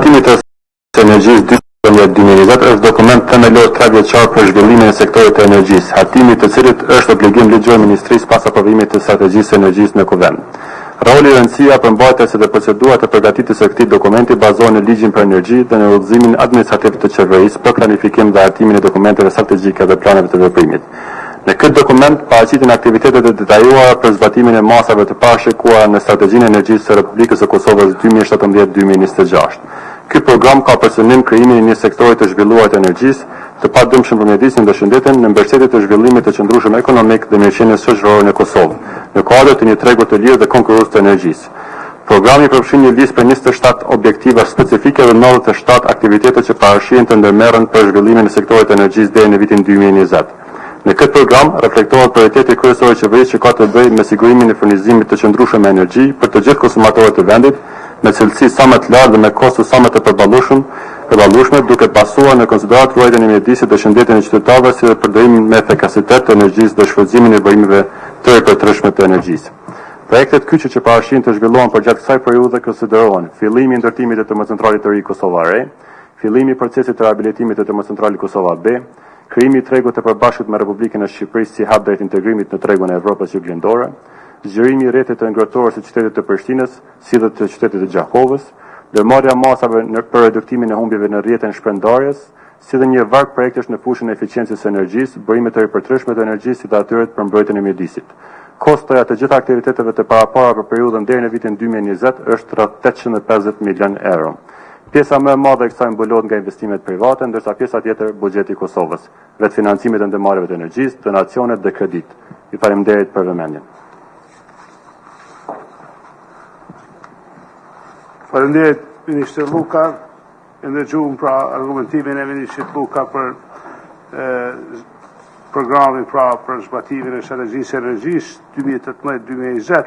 zbatimit të energjisë 2020 është dokument themelor 3 vjeçar për zhvillimin e sektorit të energjisë, hatimi të cilit është obligim ligjor Ministrisë pas aprovimit të strategjisë së energjisë në Kuvend. Roli dhe rëndësia përmbajtëse dhe procedurat e përgatitjes së këtij dokumenti bazohen në ligjin për energji dhe në udhëzimin administrativ të qeverisë për planifikim dhe hartimin e dokumenteve strategjike dhe planeve të veprimit. Në këtë dokument paraqiten aktivitetet e detajuara për zbatimin e masave të parashikuara në strategjinë e energjisë së Republikës së Kosovës 2017-2026. Ky program ka për qëllim krijimin e një sektori të zhvilluar të energjisë, të padëmshëm për mjedisin dhe shëndetin në mbështetje të zhvillimit të qëndrueshëm ekonomik dhe mirëqenies shoqërore në Kosovë, në kuadër të një tregu të lirë dhe konkurrues të energjisë. Programi përfshin një listë për 27 objektiva specifike dhe 97 aktivitete që parashihen të ndërmerren për zhvillimin e sektorit të energjisë deri në vitin 2020. Në këtë program reflektohet prioriteti kryesor i qeverisë që ka të bëjë me sigurimin e furnizimit të qëndrueshëm me energji për të gjithë konsumatorët të vendit, me cilësi sa më të lartë dhe me kosto sa më të përballueshme, duke pasuar në konsiderat ruajtjen e mjedisit dhe shëndetin e qytetarëve si dhe përdorimin me efikacitet të energjisë dhe shfrytëzimin e bërimeve të ripërtërshme të energjisë. Projektet kyçe që parashihen të zhvillohen përgjatë kësaj periudhe konsiderohen: fillimi i ndërtimit të termocentralit të ri Kosova Re, fillimi i procesit të riabilitimit të termocentralit Kosova B, krijimi i tregut të përbashkët me Republikën e Shqipërisë si hub drejt integrimit në tregun e Evropës juglindore, zgjerimi i rrjetit të ngrohtorës së qytetit të Prishtinës, si dhe të qytetit të Gjakovës, ndërmarrja masave për reduktimin e humbjeve në rrjetin shpërndarjes, si dhe një varg projektesh në fushën e eficiencës së energjisë, bërime të ripërtërshme të energjisë si dhe atyre për mbrojtjen e mjedisit. Kostoja të gjitha aktiviteteve të parapara për periudhën deri në vitin 2020 është rreth 850 milion euro. Pjesa më e madhe e kësaj mbulohet nga investimet private, ndërsa pjesa tjetër buxheti i Kosovës, vetëfinancimet e ndërmarrjeve të energjisë, donacionet dhe kredit. Ju faleminderit për vëmendjen. Faleminderit Ministri Luka, e ndëgjuam pra argumentimin e Ministrit Luka për programin pra për zbatimin e strategjisë së energjisë 2018-2020.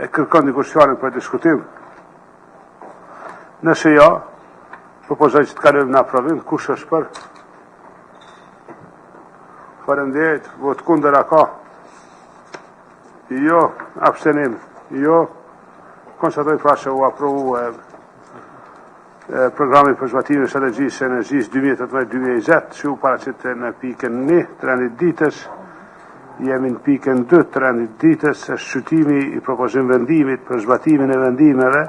E kërkon dikush fjalën për diskutim? Nëse jo, propozoj që të kalojmë në aprovim. Kush është për? Faleminderit. Vot kundër a ka? Jo. Abstenim? Jo. Konstatoj pra që u aprovu programi për zbatimin e strategjisë së energjisë 2018-2020, që u paraqitet në pikën 1 të rendit ditës. Jemi në pikën 2 të rendit ditës, është shqyrtimi i propozim vendimit për zbatimin e vendimeve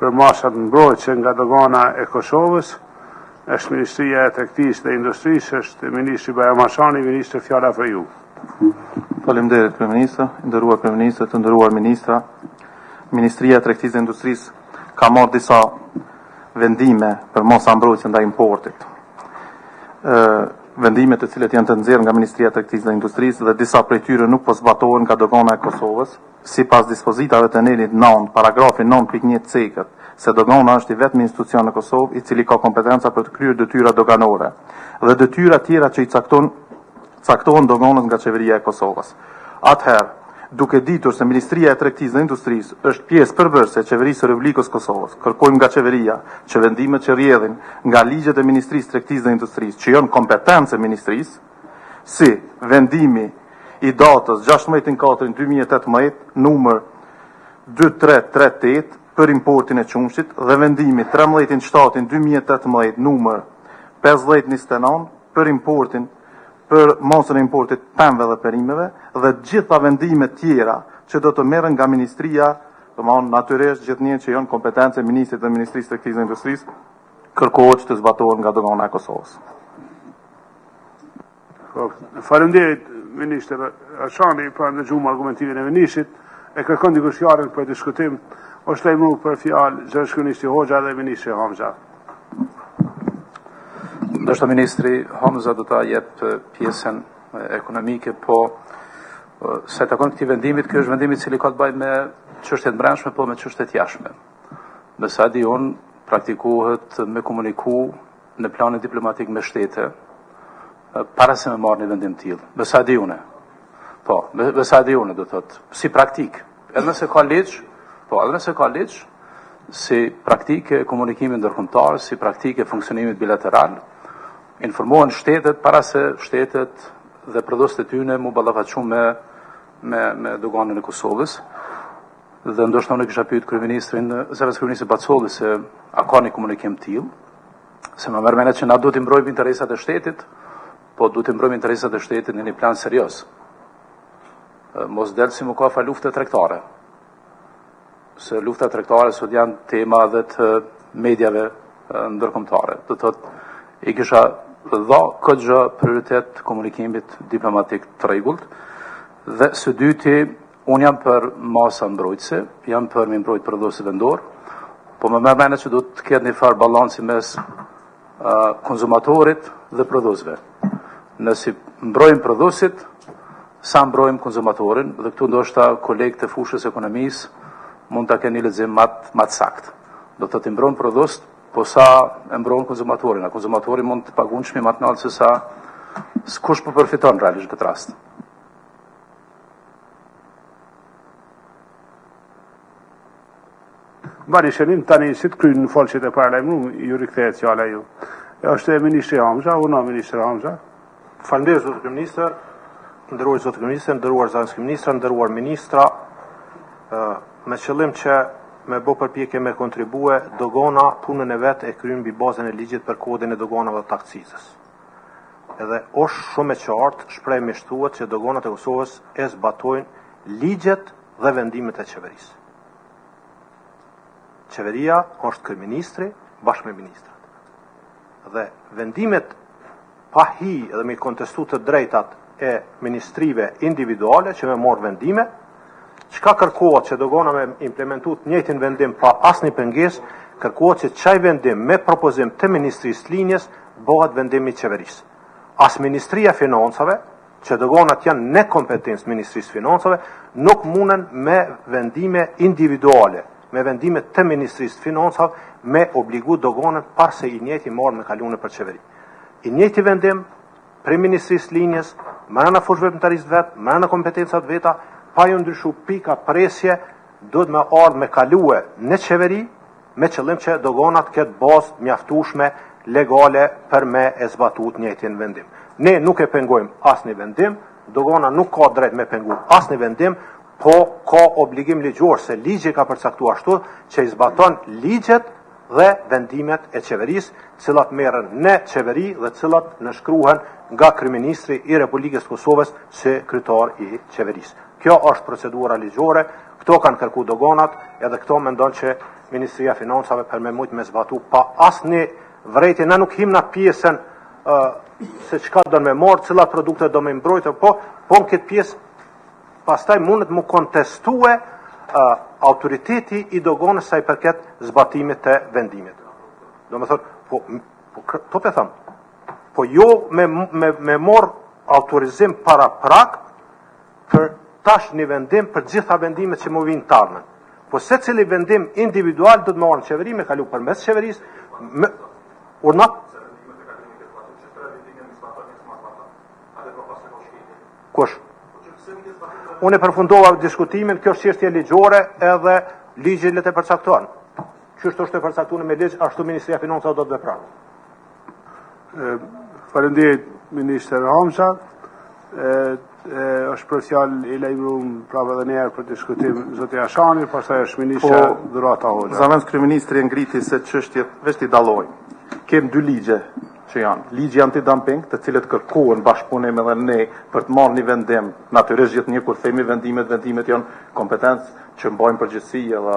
për masat mbrojtëse nga dogana e Kosovës. Është Ministria e Tregtisë dhe Industrisë, është Ministri Bajramashani, Ministri, fjala për ju. Faleminderit Kryeministër, nderuar Kryeministër, të nderuar ministra. Ministria e Tregtisë dhe Industrisë ka marrë disa vendime për masa mbrojtëse ndaj importit. Vendime të cilet janë të nxjerrë nga Ministria e Tregtisë dhe Industrisë dhe disa prej tyre nuk po zbatohen nga dogana e Kosovës, sipas dispozitave të nelit 9, paragrafi 9.1 cekët, se dogana është i vetmi institucion në Kosovë i cili ka kompetenca për të kryer detyra doganore dhe detyra tjera që i caktohen doganës nga qeveria e Kosovës. Atëherë, duke ditur se Ministria e Tregtisë dhe Industrisë është pjesë përbërëse e Qeverisë së Republikës Kosovës, kërkojmë nga qeveria që vendimet që rrjedhin nga ligjet e Ministrisë Tregtisë dhe Industrisë, që janë kompetencë e Ministrisë, si vendimi i datës 16/4/2018 numër 2338 për importin e qumshit dhe vendimi 13/7/2018 numër 5029 për importin për masën e importit pemëve dhe perimeve dhe gjitha vendimet tjera që do të merren nga Ministria, natyrisht gjithnjë që janë kompetencë e Ministrit dhe Ministrisë së Tregtisë dhe Industrisë, kërkohet që të zbatohen nga dogana e Kosovës. Faleminderit Ministri Ashani për ndëgjuar argumentimin e Ministrit. E kërkon dikush fjalën për diskutim. Është lejmu për fjalë zëvendësministri Hoxha dhe Ministri Hamza. Ndoshta Ministri Hamza do ta jep pjesën ekonomike, po se takon këtij vendimit, ky është vendimi i cili ka të bëjë me çështjet brendshme, po me çështjet jashtme. Me sa di unë, praktikohet me komuniku në planin diplomatik me shtete para se me marrë një vendim tillë. Me sa di unë. Po, me sa di unë do thotë, si praktik. Edhe nëse ka ligj, edhe nëse ka ligj, si praktike komunikimi ndërkombëtar, si praktike funksionimit bilateral, informohen shtetet para se shtetet dhe prodhuesit e tyre mu ballafaqohen me doganën e Kosovës. Dhe ndoshta unë kisha pyet kryeministrin, zëvendës kryeministrit Bacolli se a ka një komunikim tillë, se më merr mend që na duhet të mbrojmë interesat e shtetit, po duhet të mbrojmë interesat e shtetit në një plan serioz. Mos del si më ka fa lufte tregtare. Se lufta tregtare sot janë tema edhe të medjave ndërkombëtare. Do thotë i kisha dha këtë gjë prioritet komunikimit diplomatik të rregullt. Dhe së dyti, unë jam për masa mbrojtëse, jam për mi mbrojt prodhuesi vendor, po më merr mend që do të ketë një farë balanci mes konzumatorit dhe prodhuesve. Nëse mbrojmë prodhuesit, sa mbrojmë konzumatorin, dhe këtu ndoshta kolegë të fushës ekonomisë mund ta kenë një lexim më të saktë. Do të thotë mbrojmë prodhuesit, po sa e mbrojmë konzumatorin. A konzumatori mund të paguajë çmim më të lartë se sa kush po përfiton realisht në këtë rast. Bani shënim tani si të krynë në folqet e paralajmëruar, ju rikthehet fjala ju. Është ministri Hamza, unë ministri Hamza. Faleminderit zoti kryeministër, nderuar zoti kryeministër, nderuar zonës kryeministra, nderuar ministra, me qëllim që me bë përpjekje me kontribue dogana punën e vet e kryen mbi bazën e ligjit për kodin e doganave të akcizës. Edhe është shumë e qartë, shprehje thuhet që doganat e Kosovës e zbatojnë ligjet dhe vendimet e qeverisë. Qeveria është kryeministri bashkë me ministrat. Dhe vendimet pa hi dhe me kontestu të drejtat e ministrive individuale që me morë vendime, çka kërkohet që dogana me implementu të njëjtin vendim pa asnjë pengesë, kërkohet që çaj vendim me propozim të ministrisë linjes bëhet vendimi i qeverisë. As Ministria e Financave, që doganat janë në kompetencë Ministrisë Financave, nuk munden me vendime individuale, me vendimet të Ministrisë Financave, me obligu doganët parse i njëjti marrë me kalune për qeveri. I njëjti vendim, për Ministrisë linjes, mërëna fushëve veprimtarisë vetë, mërëna kompetencat veta, pa ju ndryshu pika presje, duhet me ardhë me kalue në qeveri, me qëllim që doganat këtë bazë mjaftueshme legale për me e zbatut njëjtin vendim. Ne nuk e pengojmë asnjë vendim, dogana nuk ka drejt me pengu asnjë vendim, po ka obligim ligjor se ligji ka përcaktuar ashtu që i zbaton ligjet dhe vendimet e qeverisë, cilat merren në qeveri dhe cilat nënshkruhen nga kryeministri i Republikës Kosovës si kryetar i qeverisë. Kjo është procedura ligjore, këto kanë kërku doganat, edhe këto mendon që Ministria e Financave për me mujt me zbatu pa asnjë vrejtje. Na nuk him në pjesën se çka do me marr, cilat produkte do me mbrojtë, po në këtë pjesë pastaj mundet mu kontestue autoriteti i doganës sa i përket zbatimit të vendimit. Do me thonë, po jo me morë autorizim para prak për tash një vendim për gjitha vendimet që mu vinë të ardhmen. Po se cili vendim individual do të marrë në qeveri, me kalu për mes qeverisë, urnat. Kush? Unë e përfundova diskutimin, kjo është çështje ligjore edhe ligji le të përcakton. Çështë është e përcaktuar me ligj, ashtu Ministria e Financave do të vepron. Faleminderit minister Hamza. Është për fjalë i lajmëruar prapë edhe një herë për diskutim zoti Ashani, pastaj është ministra Dhurata Hoxha. Zëvendës kryeministri ngriti se çështjet veç t'i dallojnë. Kem dy ligje që janë. Ligji antidumping, të cilët kërkohen bashkëpunim edhe ne për të marrë një vendim, natyrisht gjithë një kur themi vendimet janë kompetencë që mbajnë përgjegjësi edhe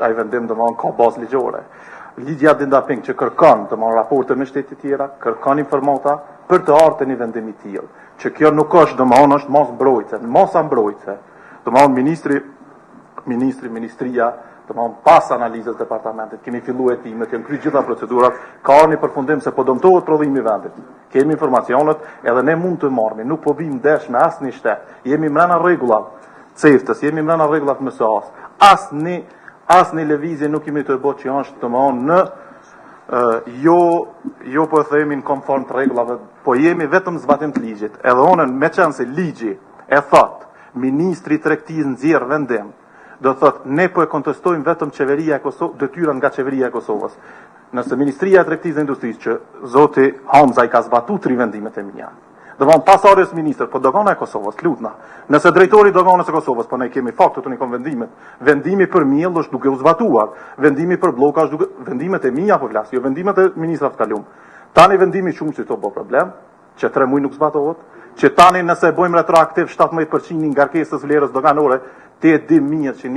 ai vendim domthon ka bazë ligjore. Ligji antidumping që kërkon domthon raporte me shtete tjera, kërkon informata për të ardhur një vendim i tillë. Që kjo nuk është domthon është mos mbrojtëse, masa mbrojtëse. Domthon ministria domthon pas analizës të departamentit, kemi filluar hetimet, kemi kryer gjitha procedurat, ka një përfundim se po dëmtohet prodhimi i vendit. Kemi informacionet, edhe ne mund të marrim, nuk po vim ndesh me asnjë shtet. Jemi brenda rregullave ceftës, jemi brenda rregullave MSA-s. Asnjë lëvizje nuk kemi të bëjë që është domthon në jo po themi në konform të rregullave, po jemi vetëm zbatim të ligjit. Edhe onën me qenë se ligji e thot, ministri i tregtisë nxjerr vendim, do thot ne po e kontestojmë vetëm qeveria e Kosovës, detyrën nga qeveria e Kosovës. Nëse Ministria e Tregtisë dhe Industrisë që zoti Hamza i ka zbatuar 3 vendimet e mia, Domthon pasardhës ministër, po dogana e Kosovës, lutna. Nëse drejtori i doganës së Kosovës, po ne kemi fakte të nikon vendimet. Vendimi për miell është duke u zbatuar. Vendimi për blloka është duke vendimet e mia po flas, jo vendimet e ministrave të kaluam. Tani vendimi shumë që to bo problem, që 3 muaj nuk zbatohet, që tani nëse bëjmë retroaktiv 17% ngarkesës vlerës doganore, ti e di mirë që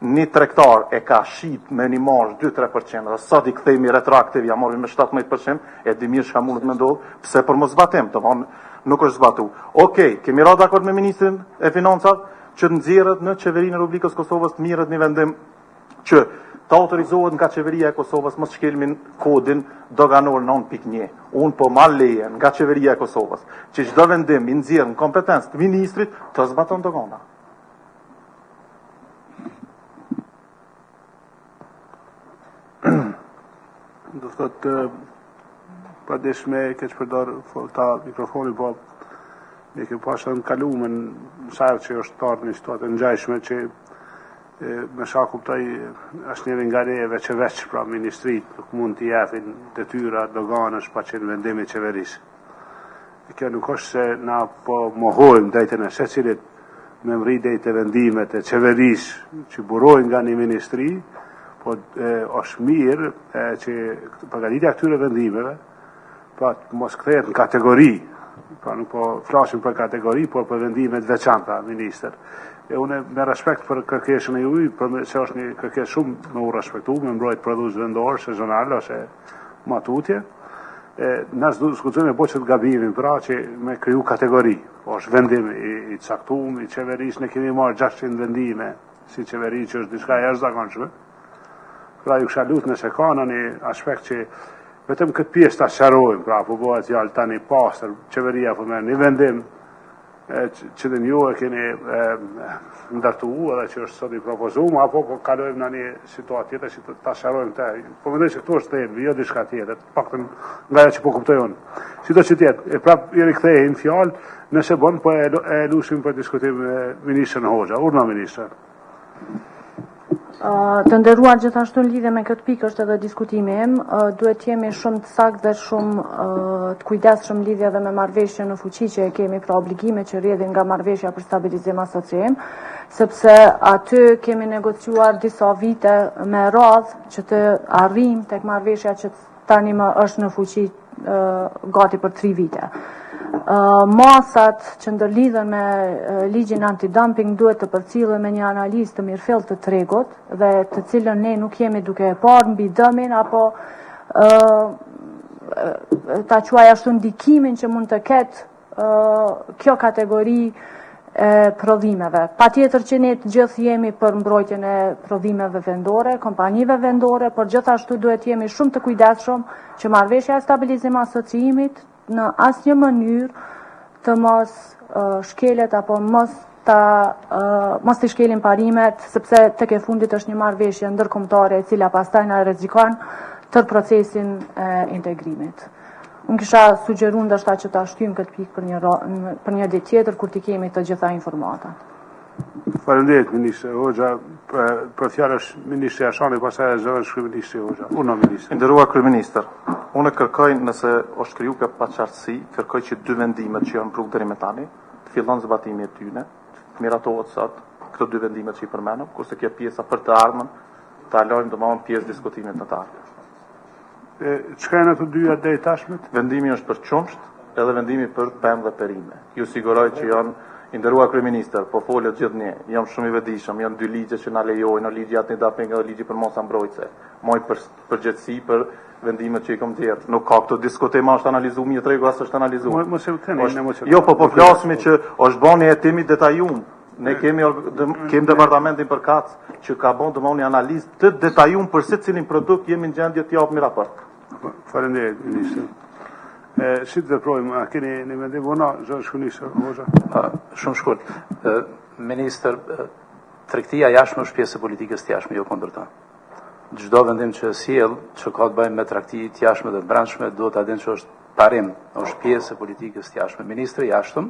një tregtar e ka shit me një marjë 2-3%, dhe sa di kthejmë retroaktiv, ja marrim me 17%, e di mirë çka mundet me ndodh, pse për mos zbatim, domthon nuk është zbatu. Okej, kemi ra dakord me ministrin e financave që të nxjerrët në qeverinë e Republikës Kosovës të mirët një vendim që ta autorizohet nga qeveria e Kosovës mos shkelmin kodin doganor 9.1. Unë po ma leje nga qeveria e Kosovës që çdo vendim i nxjerrë në kompetencë të ministrit të zbaton dogana. Do thotë pa desh me keq përdor ta mikrofonin, po ne kemi pasur në kaluamën sa që është tarë një situatë ngjashme që me sa kuptoj është një nga rejeve që veç pra ministrit nuk mund t'i japin detyra doganësh pa qenë vendimi i qeverisë. Kjo nuk është se na po mohojmë drejtën e secilit me mri drejt e vendimet e qeverisë që burojnë nga një ministri, po është mirë që përgatitja këtyre vendimeve pa mos kthehet në kategori, pra nuk po flasim për kategori, por për vendimet veçanta ministër. E unë me respekt për kërkesën e juaj, se është një kërkesë shumë me u respektu, me mbrojt produs vendor, sezonal ose matutje, nësë du diskutojmë e boqët gabimin, pra që me kriju kategori, është vendim i caktum, i qeverisë, ne kemi marrë 600 vendime, si qeveri që është diçka e jashtëzakonshme. Pra ju kisha lutur nëse ka në një aspekt që vetëm këtë pjesë ta sqarojmë, pra po bëhet fjalë tani pastër, qeveria po merr një vendim që dhe ju e keni ndartu edhe që është sot i propozuar, apo po kalojmë në një situatë tjetër që ta sqarojmë të. Po mendoj se këtu është thelbi, jo diçka tjetër, paktën nga ajo që po kuptoj unë. Sido që tjetë, e prap i rikthehej në fjalë, nëse bën po e lusim për diskutim me ministrin Hoxha. Urna ministra. Të nderuar gjithashtu në lidhje me këtë pikë është edhe diskutimi im, duhet jemi shumë të saktë dhe shumë të kujdesshëm lidhje edhe me marrëveshjen në fuqi që kemi pra obligime që rrjedhin nga marrëveshja për stabilizim asociem, sepse aty kemi negociuar disa vite me radhë që të arrijmë tek marrëveshja që tani më është në fuqi gati për 3 vite. Masat që ndërlidhen me ligjin antidumping duhet të përcillen me një analizë të mirëfillt të tregut dhe të cilën ne nuk jemi duke e parë mbi dëmin apo ta quaj ashtu ndikimin që mund të ketë kjo kategori e prodhimeve. Patjetër që ne të gjithë jemi për mbrojtjen e prodhimeve vendore, kompanive vendore, por gjithashtu duhet jemi shumë të kujdesshëm që marrëveshja e stabilizim asociimit në asnjë mënyrë të mos shkelet apo mos të shkelin parimet, sepse tek e fundit është një marrëveshje ndërkombëtare e cila pastaj na rrezikon tërë procesin e integrimit. Unë kisha sugjeruar ndoshta që ta shtym këtë pikë për një ditë tjetër kur t'i kemi të gjitha informatat. Faleminderit ministre Hoxha, për fjalë është ministri Ashani, pastaj zëvendës kryeministri Hoxha. Unë ministri. Nderuar kryeministër, unë kërkoj nëse është kriju kjo paqartësi, kërkoj që 2 vendimet që janë rrugë deri më tani, të fillon zbatimi i tyre, të miratohet sot këto 2 vendimet që i përmendëm, kurse kjo pjesa për të ardhmen ta lojmë domosdoshmë pjesë diskutimit në të ardhmen. Çka janë ato 2 deri tashmë? Vendimi është për qumsht edhe vendimi për pemë dhe perime. Ju siguroj që janë i nderuar kryeministër, po folët gjithnjë, jam shumë i vetëdijshëm, janë 2 ligje që na lejojnë, ligji antidumping dhe ligji për mosa mbrojtëse. Moj përgjegjësi për vendimet që i kam dhënë. Nuk ka këto diskutim, është analizuar mirë tregu, as është analizuar. Mos e keni në emocion. Jo, po flasim që është bën një hetim detajum. Ne kemi departamentin për kac që ka bën domosdoshmë një analizë të detajum për secilin produkt jemi në gjendje të japim raport. Faleminderit ministër. Si të veprojmë, a keni një mendim vona, zëvendës kryeministër Hoxha? Shumë shkurt. Ministër, tregtia jashtme është pjesë e politikës të jashtme, jo kundër ta. Çdo vendim që sjell, që ka të bëjë me tregti të jashtme dhe të brendshme, duhet ta dinë që është parim, është pjesë e politikës të jashtme. Ministri i jashtëm,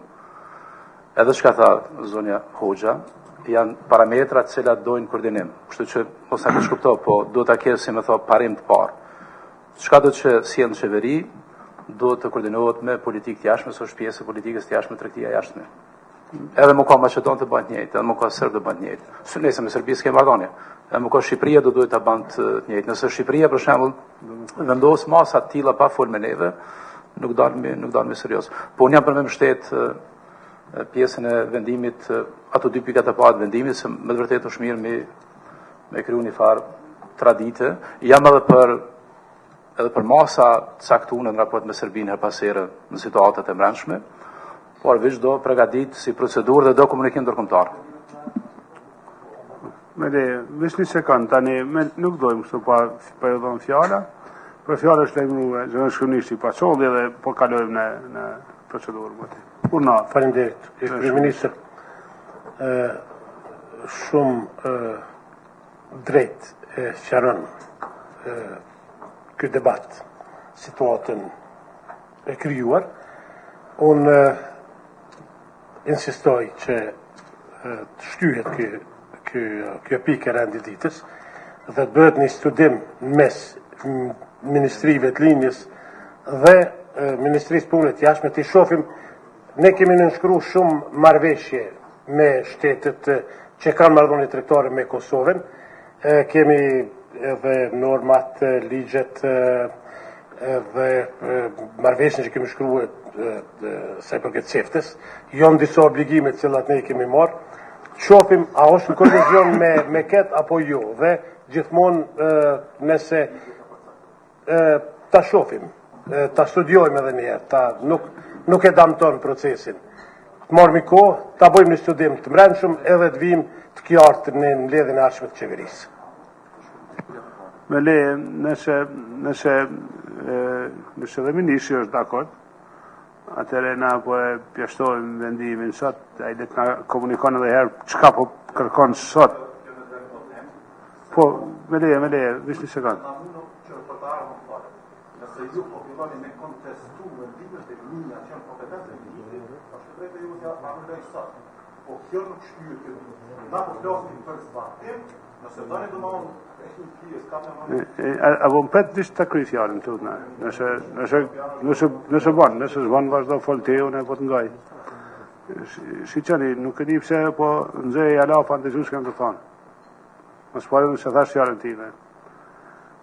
edhe çka tha zonja Hoxha, janë parametra të cilat dojnë koordinim. Kështu që mos ta kuptoj, po duhet ta kesh si më thon parim të parë. Çka do të sjell në qeveri, duhet të koordinohet me politikë të jashtme, së është pjesë e politikës të jashtme, tregtia e jashtme. Edhe më ka Maqedon të bëjnë të njëjtë, edhe më ka Serb të bëjnë të njëjtë. Nëse me Serbi s'ke marrëdhënie. Edhe më ka Shqipëria do duhet ta bënë të njëjtë. Nëse Shqipëria për shembull vendos masa të tilla pa fol me neve, nuk dalmi serioz. Po unë jam për me mbështet pjesën e vendimit, ato 2 pikat e parë të vendimit, se me të vërtetë është mirë me kriju një farë tradite. Jam edhe për masa caktuar në raport me Serbinë her pas here në situatat e brendshme, por veç do përgatit si procedurë dhe do komunikim ndërkombëtar. Veç një sekund, tani nuk dojmë kështu pa ju dhënë fjala, për fjala është lejmëruar zëvendësishmërisht i paçolli dhe po kalojmë në procedurë. Faleminderit, Kryeministër. Shumë drejt e sqaron ky debat situatën e krijuar. Unë insistoj që të shtyhet kjo pikë e rendit ditës dhe të bëhet një studim mes ministrive të linjës dhe Ministrisë Punëve të Jashtme të shohim. Ne kemi nënshkruar shumë marrëveshje me shtetet që kanë marrëdhënie tregtare me Kosovën. Kemi edhe normat, ligjet dhe marrëveshjen që kemi shkruar sa i përket çeftës. Janë disa obligime të cilat ne kemi marrë. Shohim a është në kolizjon me këtë apo jo, dhe gjithmonë nëse ta shohim, ta studiojmë edhe një herë, nuk e damton procesin. Të marrëmi kohë, ta bëjmë një studim të mbrëmshëm edhe të vim të qartë në mbledhjen e ardhshme të qeverisë. Me le, nëse dhe ministri është dakord, atëre na po e pjashtojmë vendimin sot, ai le të na komunikon edhe herë çka po kërkon sot. Po, me le, vish një sekund. Nëse ju po filloni me kontestu vendimet e linja që janë kompetente e ministrit, është drejtë ju t'ja marrëdhëj sot. Po kjo nuk shtyhet kjo. Na po flasim për zbatim, nëse doni domosdoshmë e një pjesë ka më apo pet dish ta kryj fjalën tut na. Nëse s'bën vazhdo folteu ne po të ngaj. Shiçani nuk e di pse po nxej ala fantazhues kanë të thonë. Mos po se thash fjalën time.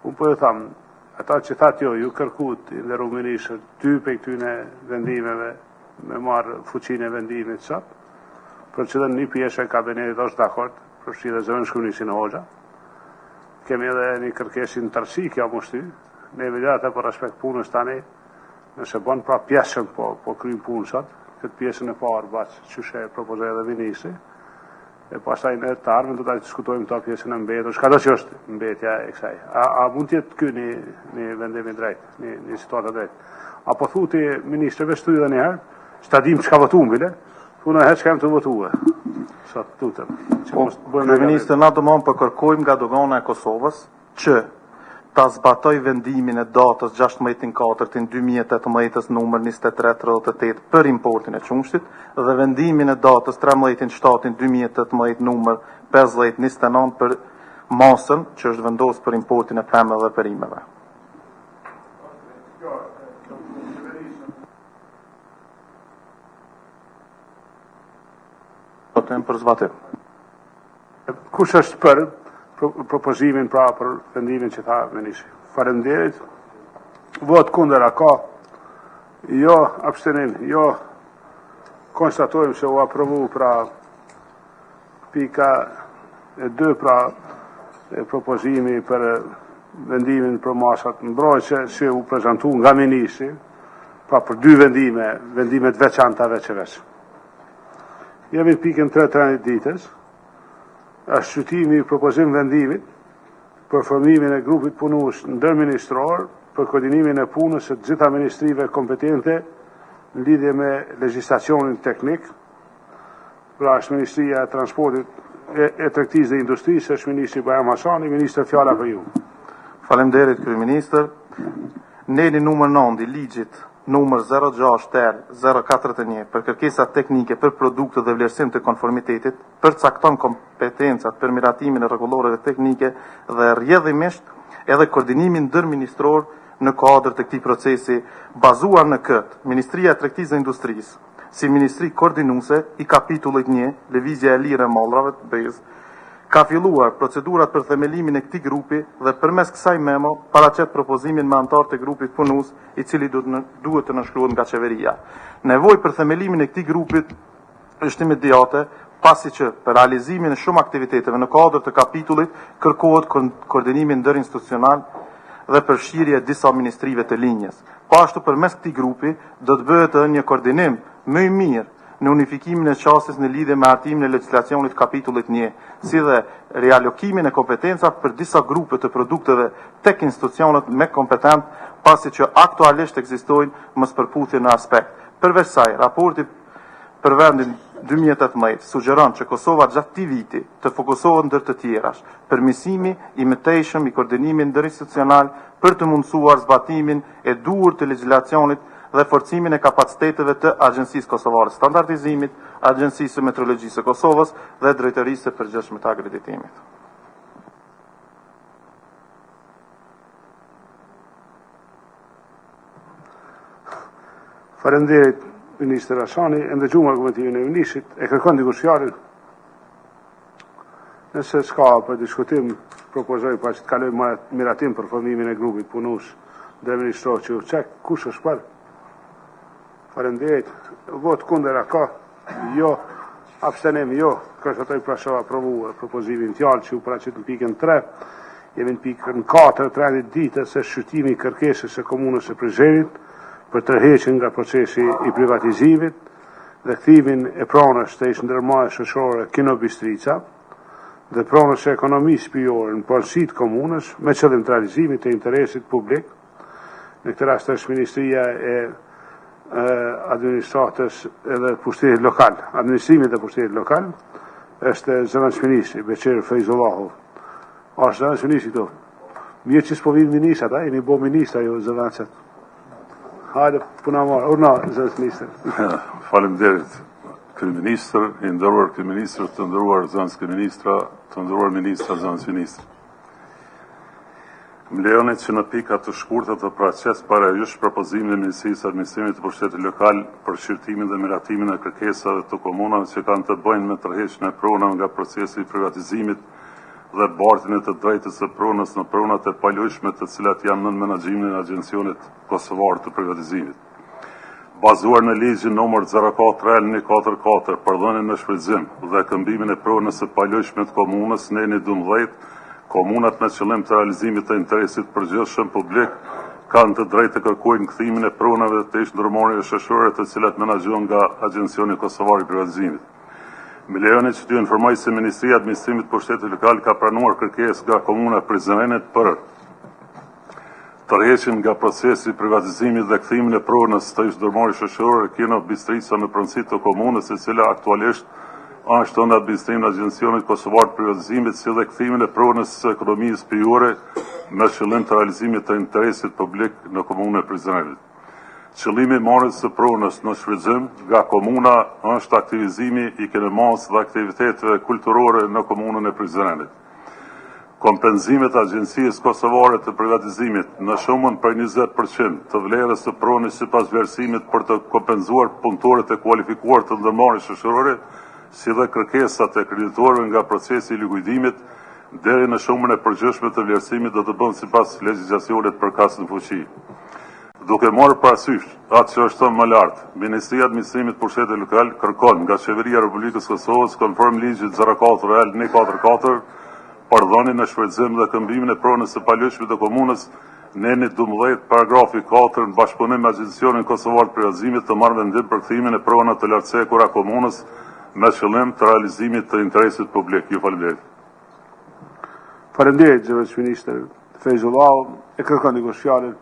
Unë po ju tham, ata që thatë ju kërkut i ndërru ministër 2 për këtyne vendimeve me marë fuqinë e vendimit sot, për që dhe një pjesë e kabinetit është dakord, për që dhe zëvendësishmërisë në hoxha. Kemi edhe një kërkesin tërsi kjo mushty, ne vegjata për respekt punës tani, nëse bon pra pjesën po kryjmë punë sot, këtë pjesën e parë baqë që shë propozoj edhe ministri, e pastaj në të ardhmen do ta diskutojmë këto pjesën e mbetur. Çka do që është mbetja e kësaj? A mund të jetë ky një vendim i drejtë, një situatë drejtë? Apo thuti ministrëve shtuj edhe një herë, s'ta dim çka votuam bile, thonë herë çka të votuar. Sot tutem. Kryeministër, na domon po kërkojmë nga dogana e Kosovës që ta zbatoj vendimin e datës 16/4/2018 numër 2338 për importin e qumshtit dhe vendimin e datës 13/7/2018 numër 5029 për masën që është vendosur për importin e pemëve dhe perimeve. Për zbatim. Kush është për propozimin pra për vendimin që tha ministri? Faleminderit. Vot kundër a ka? Jo, abstenim, jo. Konstatojmë se u aprovu pra pika e 2 pra propozimi për vendimin për masat mbrojtëse që u prezantu nga ministri, pra për 2 vendimet veçanta veç. Jemi në pikën 3 ditës, është shqytimi i propozim vendimit për formimin e grupit punues ndërministror për koordinimin e punës së gjitha ministrive kompetente në lidhje me legjislacionin teknik, pra është Ministria e Transportit e Tregtisë dhe Industrisë, është Ministri Bajram Hasani, Ministër fjala për ju. Faleminderit, Kryeministër. Neli numër 9 i ligjit numër 06/041 për kërkesat teknike për produkte dhe vlerësim të konformitetit, përcakton kompetencat për miratimin e rregullareve teknike dhe rrjedhimisht edhe koordinimin ndërministror në kuadër të këtij procesi, bazuar në këtë, Ministria e Tregtisë dhe Industrisë, si ministri koordinuese i kapitullit 1, lëvizja e lirë e mallrave të BE-s, ka filluar procedurat për themelimin e këtij grupi dhe përmes kësaj memo paraqet propozimin me anëtarë të grupit punues, i cili duhet të nënshkruhet nga qeveria. Nevojë për themelimin e këtij grupit është imediate, pasi që për realizimin e shumë aktiviteteve në kuadër të kapitullit kërkohet koordinimi ndërinstitucional dhe përfshirje e disa ministrive të linjës. Po ashtu përmes këtij grupi do të bëhet një koordinim më i mirë në unifikimin e qasjes në lidhje me hartimin e legjislacionit kapitullit 1, si dhe realokimin e kompetencave për disa grupe të produkteve tek institucionet me kompetent, pasi që aktualisht ekzistojnë mospërputhje në aspekt. Përveç saj, raporti për vendin 2018 sugjeron që Kosova gjatë këtij viti të fokusohet ndër të tjerash, përmirësimi i mëtejshëm i koordinimit ndërinstitucional për të mundësuar zbatimin e duhur të legjislacionit dhe forcimin e kapaciteteve të Agjencisë Kosovare të Standardizimit, Agjencisë së Metrologjisë së Kosovës dhe Drejtërisë së Përgjithshme të Akreditimit. Faleminderit Ministër Rashani, e ndëgjuam argumentimin e ministrit, e kërkon dikush fjalën? Nëse s'ka për diskutim, propozoj pa që të kalojmë miratim për formimin e grupit punues dhe ministror që u çek, kush është për? Faleminderit. Vot kundër ka? Jo. Abstenim jo. Konstatoj pra shoh aprovuar propozimin fjalë që u paraqet në pikën 3. Jemi në pikën 4 të rendit ditës së shqyrtimi i kërkesës së komunës së Prishtinës për tërheqjen nga procesi i privatizimit dhe kthimin e pronës të ish ndërmarrjes shoqërore Kino Bistrica dhe pronës së ekonomisë pyjore në përfshirje komunës me qëllim të realizimit të interesit publik. Në këtë rast është Ministria e Administratës edhe Pushtetit Lokal, Administrimit dhe Pushtetit Lokal, është zëvendës ministri Beqir Fejzullahu. Është zëvendës ministri këtu. Mirë që s'po vinë ministrat, jeni bo ministra ju zëvendësat. Hajde, puna marë. Urna, zëvendës minister. Faleminderit, kryeministër, i nderuar kryeministër, të nderuar zëvendës kryeministra, të nderuar ministra, zëvendës ministër. Më lejoni që në pika të shkurtër të paraqes parajysh propozimin e Ministrisë së Administrimit të Pushtetit Lokal për shqyrtimin dhe miratimin e kërkesave të komunave që kanë të bëjnë me tërheqjen e pronave nga procesi i privatizimit dhe bartjen e të drejtës së pronës në pronat e palojshme të cilat janë nën menaxhimin e Agjencionit Kosovar të Privatizimit. Bazuar në ligjin nr. 04/144 për dhënien në shfrytëzim dhe këmbimin e pronës së palojshme të komunës në eni 12, komunat me qëllim të realizimit të interesit përgjithshëm publik kanë të drejtë të kërkojnë kthimin e pronave të ish ndërmarrjeve shoqërore të cilat menaxhohen nga Agjencioni Kosovar i Privatizimit. Më lejoni që t'ju informoj se Ministria e Administrimit të Pushtetit Lokal ka pranuar kërkesë nga komuna Prizrenit për tërheqjen nga procesi i privatizimit dhe kthimin e pronës të ish ndërmarrjeve shoqërore Kino Bistrica në pronësi të komunës, e cila aktualisht ashtu në administrimin e Agjencionit Kosovar të Privatizimit, si dhe kthimin e pronës së ekonomisë pyjore me qëllim të realizimit të interesit publik në komunën e Prizrenit. Qëllimi i marrjes së pronës në shfrytëzim nga komuna është aktivizimi i kinemasë dhe aktiviteteve kulturore në komunën e Prizrenit. Kompenzimet e Agjencisë Kosovare të Privatizimit në shumën për 20% të vlerës së pronës sipas vlerësimit për të kompenzuar punëtorët e kualifikuar të ndërmarrjes shoqërore, si dhe kërkesat e kreditorëve nga procesi i likuidimit deri në shumën e përgjithshme të vlerësimit do të bëhen sipas legjislacionit përkas në fuqi. Duke marrë parasysh atë që është më lart, Ministria e Administrimit të Pushtetit Lokal kërkon nga Qeveria e Republikës së Kosovës konform ligjit 04/144 për dhënien në shfrytëzim dhe këmbimin e pronës së palojshme të komunës në eni 12 paragrafi 4 në bashkëpunim me Agjencionin Kosovar të Privatizimit të marrë vendim për kthimin e pronave të lartësekura komunës me qëllim të realizimit të interesit publik. Ju faleminderit. Faleminderit, zëvendës minister Fejzullahu, e kërkon dikush fjalën?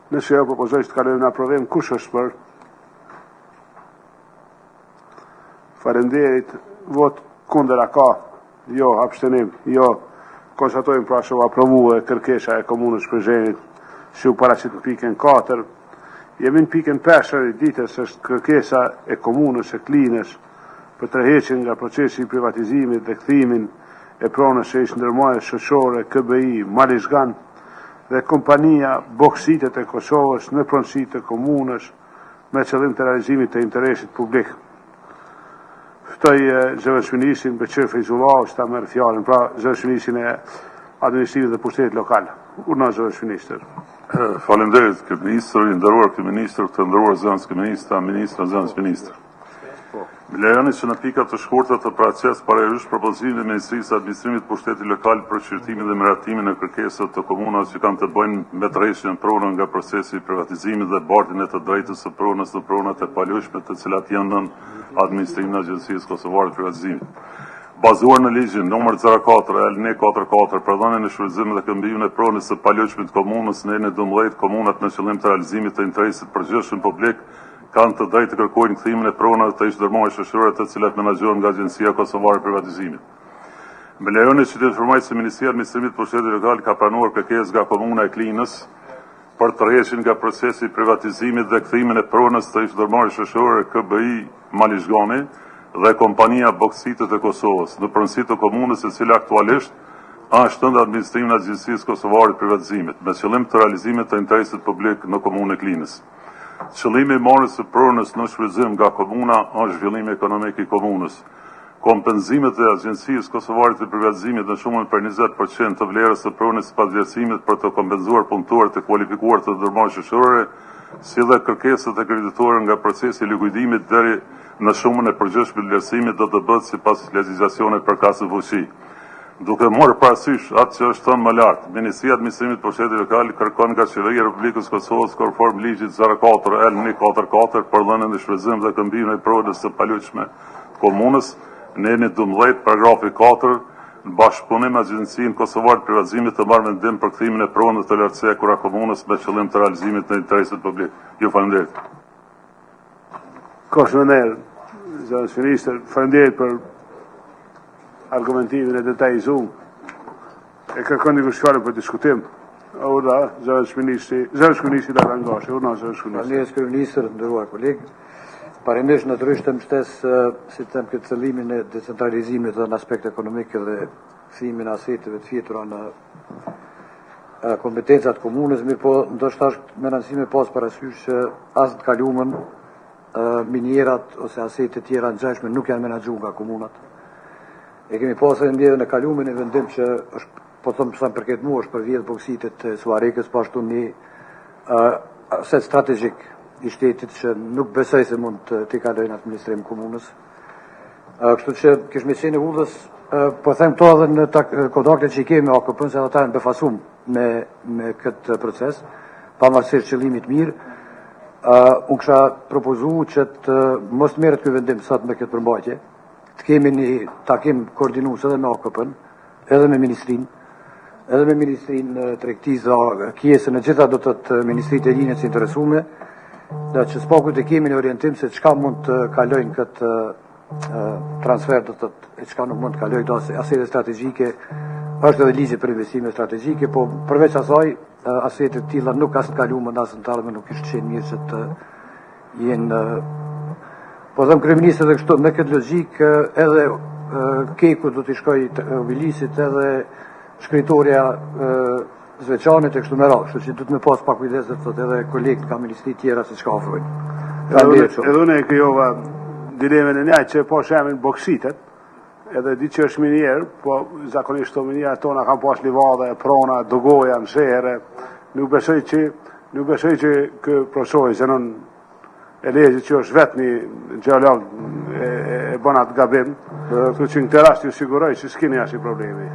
Nëse jo, propozoj që të kalojmë në aprovim. Kush është për? Faleminderit. Vot kundër ka? Jo. Abstenim? Jo. Konstatojmë pra shoh aprovuar kërkesa e komunës Prizrenit që u paraqet në pikën 4. Jemi në pikën 5 e ditës, është kërkesa e komunës së Klinës për tërheqjen nga procesi i privatizimit dhe kthimin e pronës së ish ndërmarrjes shoqërore KBI Malishgan dhe kompania boksitet e Kosovës në pronësi të komunës me qëllim të realizimit të interesit publik. Ftoj zëvendësministin Beqir Feyzullah është ta merr fjalën, pra zëvendësministin e administrimit dhe pushtetit lokal. Urna zëvendësministër. Faleminderit, kryeministër, i nderuar kryeministër, të nderuar zënës kryeministra, ministra, zënës ministër. Më lejoni që në pika të shkurtra të paraqes parajrysht propozimin e Ministrisë së Administrimit Pushtetit Lokal për shqyrtimin dhe miratimin e kërkesave të komunave që kanë të bëjnë me tërheqjen e pronave nga procesi i privatizimit dhe bartjen e të drejtës së pronës në pronat e palojshme të cilat janë nën administrimin e Agjencisë Kosovare të Privatizimit. Bazuar në ligjin numër 04 LN 44 për dhënien e shfrytëzimit dhe këmbimin e pronës së palojshme të komunës në enë 12 komunat në qëllim të realizimit të interesit përgjithshëm publik kanë të drejtë të kërkojnë kthimin e pronave të ish-dërmorëve shoqërore të cilat menaxhohen nga Agjencia Kosovare e Privatizimit. Më lejoni që të informoj se Ministria e Administrimit të Pushtetit Lokal ka pranuar kërkesë nga komuna e Klinës për tërheqjen nga procesi i privatizimit dhe kthimin e pronës të ish-dërmorëve shoqërore KBI Malishgani dhe kompania Boksitet e Kosovës në pronësi të komunës e cila aktualisht është në administrimin e Agjencisë Kosovare të Privatizimit me qëllim të realizimit të interesit publik në komunën e Klinës. Qëllimi i marrjes së pronës në shfrytëzim nga komuna është zhvillimi ekonomik i komunës. Kompenzimet e Agjencisë Kosovare të Privatizimit në shumën për 20% të vlerës së pronës së pasvjetësimit për të kompenzuar punëtorët e kualifikuar të dërmorëve shoqërore, si dhe kërkesat e kreditorëve nga procesi i likuidimit deri në shumën e përgjithshme të vlerësimit do të bëhet sipas legjislacionit përkatëse fuqi. Duke marrë parasysh atë që është thënë më lart, Ministria e Administrimit të Pushtetit Lokal kërkon nga Qeveria e Republikës Kosovës konform ligjit 04 LN 44 për dhënien e shfrytëzimit dhe këmbimin e pronës së palojshme të komunës në enë 12 paragrafi 4 në bashkëpunim me Agjencinë Kosovare të Privatizimit të marrë vendim për kthimin e pronës të lartësekura komunës me qëllim të realizimit të interesit publik. Ju falenderoj. Koshmener, zëvendës ministër, falenderit për argumentimin e detajzuar. E kërkon një fjalë për diskutim. Ora, zëvendës ministri da angash, ora zëvendës ministri. Faleminderit kryeministër, nderuar kolegë. Parimisht natyrisht të mbështes si të them këtë qëllimin e decentralizimit dhe në aspekt ekonomik dhe kthimin e aseteve të fjetura në kompetencat komunës, mirë po ndoshta është me rëndësi me pas parasysh që as të kaluamën minierat ose asete tjera ngjashme nuk janë menaxhuar nga komunat. E kemi pasur mbledhjen e kaluamën e vendim që është po them sa përket mua është për vjet boksitet të Suarekës, po ashtu një aset strategjik i shtetit që nuk besoj se mund të kalojnë administrim komunës. Kështu që kish me qenë udhës, po them këto edhe në kontaktet që i kemi me AKP-n, se ata janë befasum me këtë proces, pavarësisht qëllimit mirë. Unë kisha propozu që të mos merret ky vendim sot me këtë përmbajtje, të kemi një takim koordinues edhe me AKP-n, edhe me Ministrinë Tregtisë dhe Kiesën e gjitha do të të Ministritë e Linjës interesume, dhe që s'paku të kemi në orientim se çka mund të kalojnë këtë transfer, do të thotë çka nuk mund të kalojnë do asete strategjike, është edhe ligji për investime strategjike, po përveç asaj asete të tilla nuk as të kaluamën as në të ardhmen nuk ishte qenë mirë që të jenë po them kryeministër edhe kështu me këtë logjikë edhe Keku do t'i shkojë Obilisit edhe shkritorja Zveçanit e kështu me radhë, kështu që du të me pas pak kujdes dhe të edhe kolegët nga ministri tjera se çka ofrojnë. Edhe unë e krijova dilemën e njaj që po shemin boksitet, edhe di që është minier, po zakonisht të minierë tona kanë pas livada, prona, dogoja, mshere, nuk besoj që kë prosoj, se non e lezi që është vetë një gjeolog e bonat gabim, kështu që në të rast ju siguroj që s'kini asnjë problemi.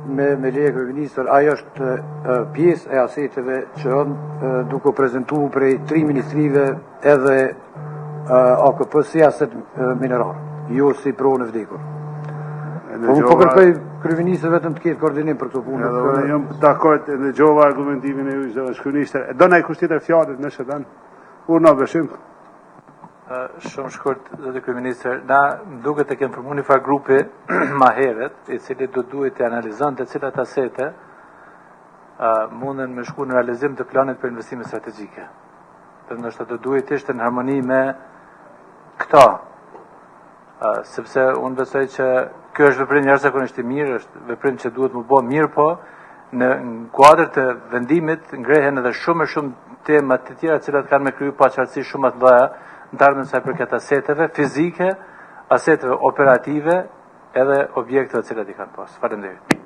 Me leje kryeministër, ajo është pjesë e aseteve që duke prezentuar prej 3 ministrive edhe AKP si aset minerar, jo si pronë vdekur. Po kërkoj kryeministër vetëm të ketë koordinim për këtë punë. Edhe unë jam dakord në dëgjova argumentimin e zëvendës kryeministër. Do na i kushtitër fjalët nëse dan. Unë besim. Shumë shkurt dhe kryeministër, na duket të kemë formuar një farë grupi ma herët, i cili do duhet të analizon të cilat asete munden me shku në realizim të planit për investime strategjike. Dhe ndoshta do duhet të ishte në harmoni me këto, sepse unë besoj që kjo është veprim jashtëzakonisht i mirë, është veprim që duhet më bë mirë, po në kuadër të vendimit ngrehen edhe shumë tema të tjera të cilat kanë me kriju paqartësi shumë të mëdha në të ardhmen sa i përket aseteve fizike, aseteve operative edhe objekteve të cilat i kanë pas. Faleminderit.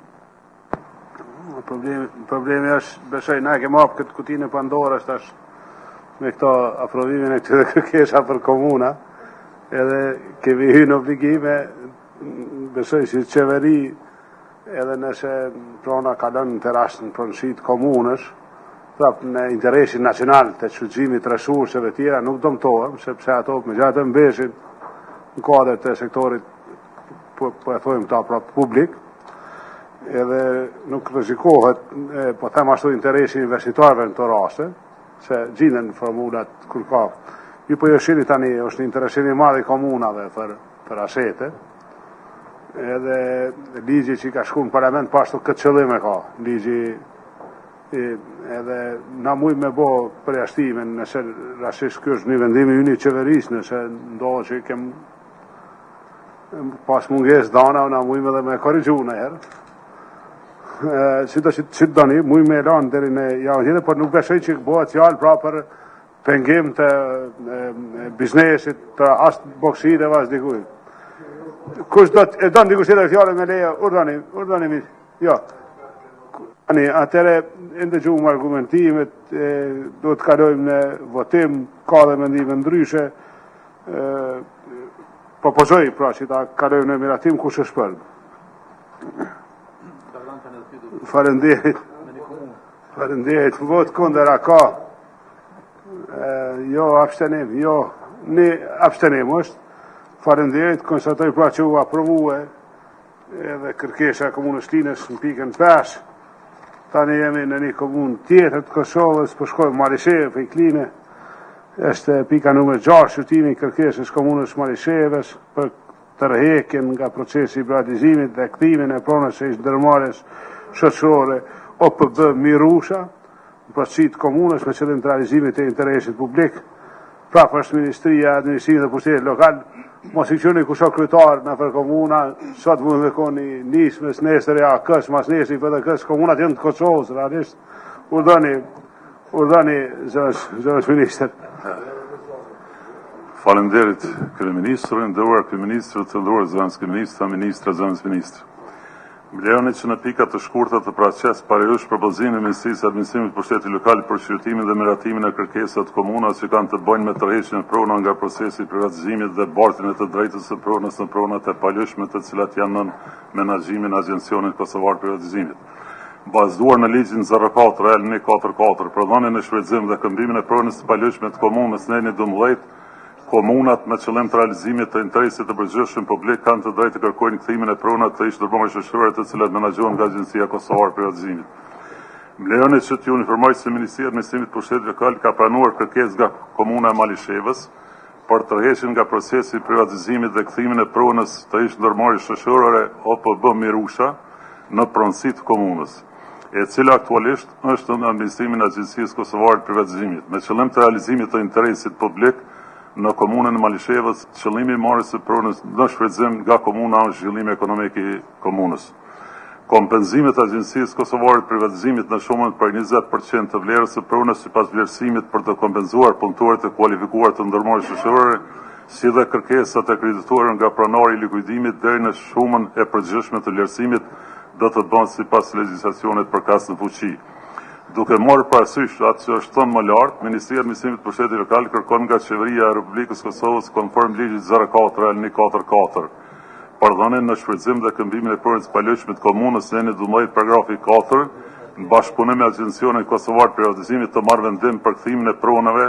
Problemi është, besoj, na kemi hapur këtë kutinë e Pandorës tash me këto aprovimin e këtyre kërkesa për komuna, edhe kemi hyrë në obligime, besoj si qeveri, edhe nëse prona kalon të rastin pronësit komunës, prap në interesin nacional të shfrytëzimit të resurseve tjera nuk dëmtohem, sepse ato me gjatë mbeshin në kuadër të sektorit, po e thojmë ta prap publik, edhe nuk rrezikohet, po them ashtu interesin investitorëve në të raste, se gjinen formulat kur ka. Ju po jeshini tani, është një interesim i madh i komunave për asete, edhe ligji që ka shku në parlament pashtu këtë qëllim e ka, ligji edhe na muj me bo përjashtimin nëse rasisht kjo është një vendimi ynë i qeverisë, nëse ndohë që kem pas munges dana, na muj me dhe me korrigju në herë. Si do që doni, muj me lanë deri në javën tjetër, por nuk besoj që bëhet fjalë pra për pengim të biznesit, të as boksit e as dikuj. Kush do të don dikush tjetër fjalën me leje, urdhani mi. Jo. Tani atëre ndëgjuam argumentimet, do të kalojmë në votim, ka dhe mendime ndryshe. Propozoj pra që ta kalojmë në miratim kush është për. Falenderit, vot kundër a ka. Jo, abstenim, jo. Një abstenim është. Falenderit, konstatoj pra që u aprovue edhe kërkesha e komunës Linës në pikën 5. Tani jemi në një komunë tjetër të Kosovës, po shkojmë Malisheve për i Kline. Është pika numër 6, shqyrtimi i kërkesës komunës Malisheves për tërheqjen nga procesi i privatizimit dhe kthimin e pronës së ndërmarrjes shoqërore OPB Mirusha, në përfaqësi të komunës me qëllim të realizimit të interesit publik. Prapë është Ministria e Administrimit dhe Pushtetit Lokal, mos i qëni kusho kryetar në për komuna, sot mund dhe koni nismës, nesër e akës, mas nesër i PDK-s, komunat jenë të Kosovës, realisht, urdhani zërës minister. Faleminderit kryeministrin, nderuar kryeministër, të nderuar zëvendës ministra, zëvendës ministër. Mbledhjeni që në pika të shkurta të paraqes parajush propozimin e Ministrisë së Administrimit të Pushtetit Lokal për shqyrtimin dhe miratimin e kërkesave të komunave që kanë të bëjnë me tërheqjen e pronave nga procesi i privatizimit dhe bartjen e të drejtës së pronës në pronat e palishme të cilat janë nën menaxhimin e Agjencionit Kosovar Privatizimit. Bazuar në ligjin 04 L144 për dhënien e shfrytëzim dhe këmbimin e pronës së palishme të komunës në Eni 12, komunat me qëllim të realizimit të interesit të përgjithshëm publik kanë të drejtë të kërkojnë kthimin e pronave të ish-ndërmarrjes shoqërore të cilat menaxhohen nga Agjencia Kosovar Privatizimit. Mbledhjeni që t'ju informoj se Ministria e Administrimit të Pushtetit Lokal ka pranuar kërkesë nga komuna e Malishevës për tërheqjen nga procesi i privatizimit dhe kthimin e pronës të ish-ndërmarrjes shoqërore OPB Mirusha në pronësi të komunës, e cila aktualisht është në administrimin e Agjencisë Kosovare të Privatizimit, me qëllim të realizimit të interesit publik në komunën e Malishevës, qëllimi i marrjes së pronës në shfrytëzim nga komuna është zhvillimi ekonomik i komunës. Kompenzimet e Agjencisë Kosovare të Privatizimit në shumën për 20% të vlerës së pronës sipas vlerësimit për të kompenzuar punëtorët e kualifikuar të ndërmarrjes shoqërore, si dhe kërkesat e kredituara nga pronari i likuidimit deri në shumën e përgjithshme të vlerësimit do të bëhen sipas legjislacionit përkas në fuqi. Duke marrë parasysh atë që është thënë më lart, Ministria e Administrimit të Pushtetit Lokal kërkon nga Qeveria e Republikës Kosovës konform ligjit 04 L144 për dhënien në shfrytëzim dhe këmbimin e pronës së palishme të komunës në Eni 12 paragrafi 4 në bashkëpunim me Agjencionin Kosovar të Privatizimit të marrë vendim për kthimin e pronave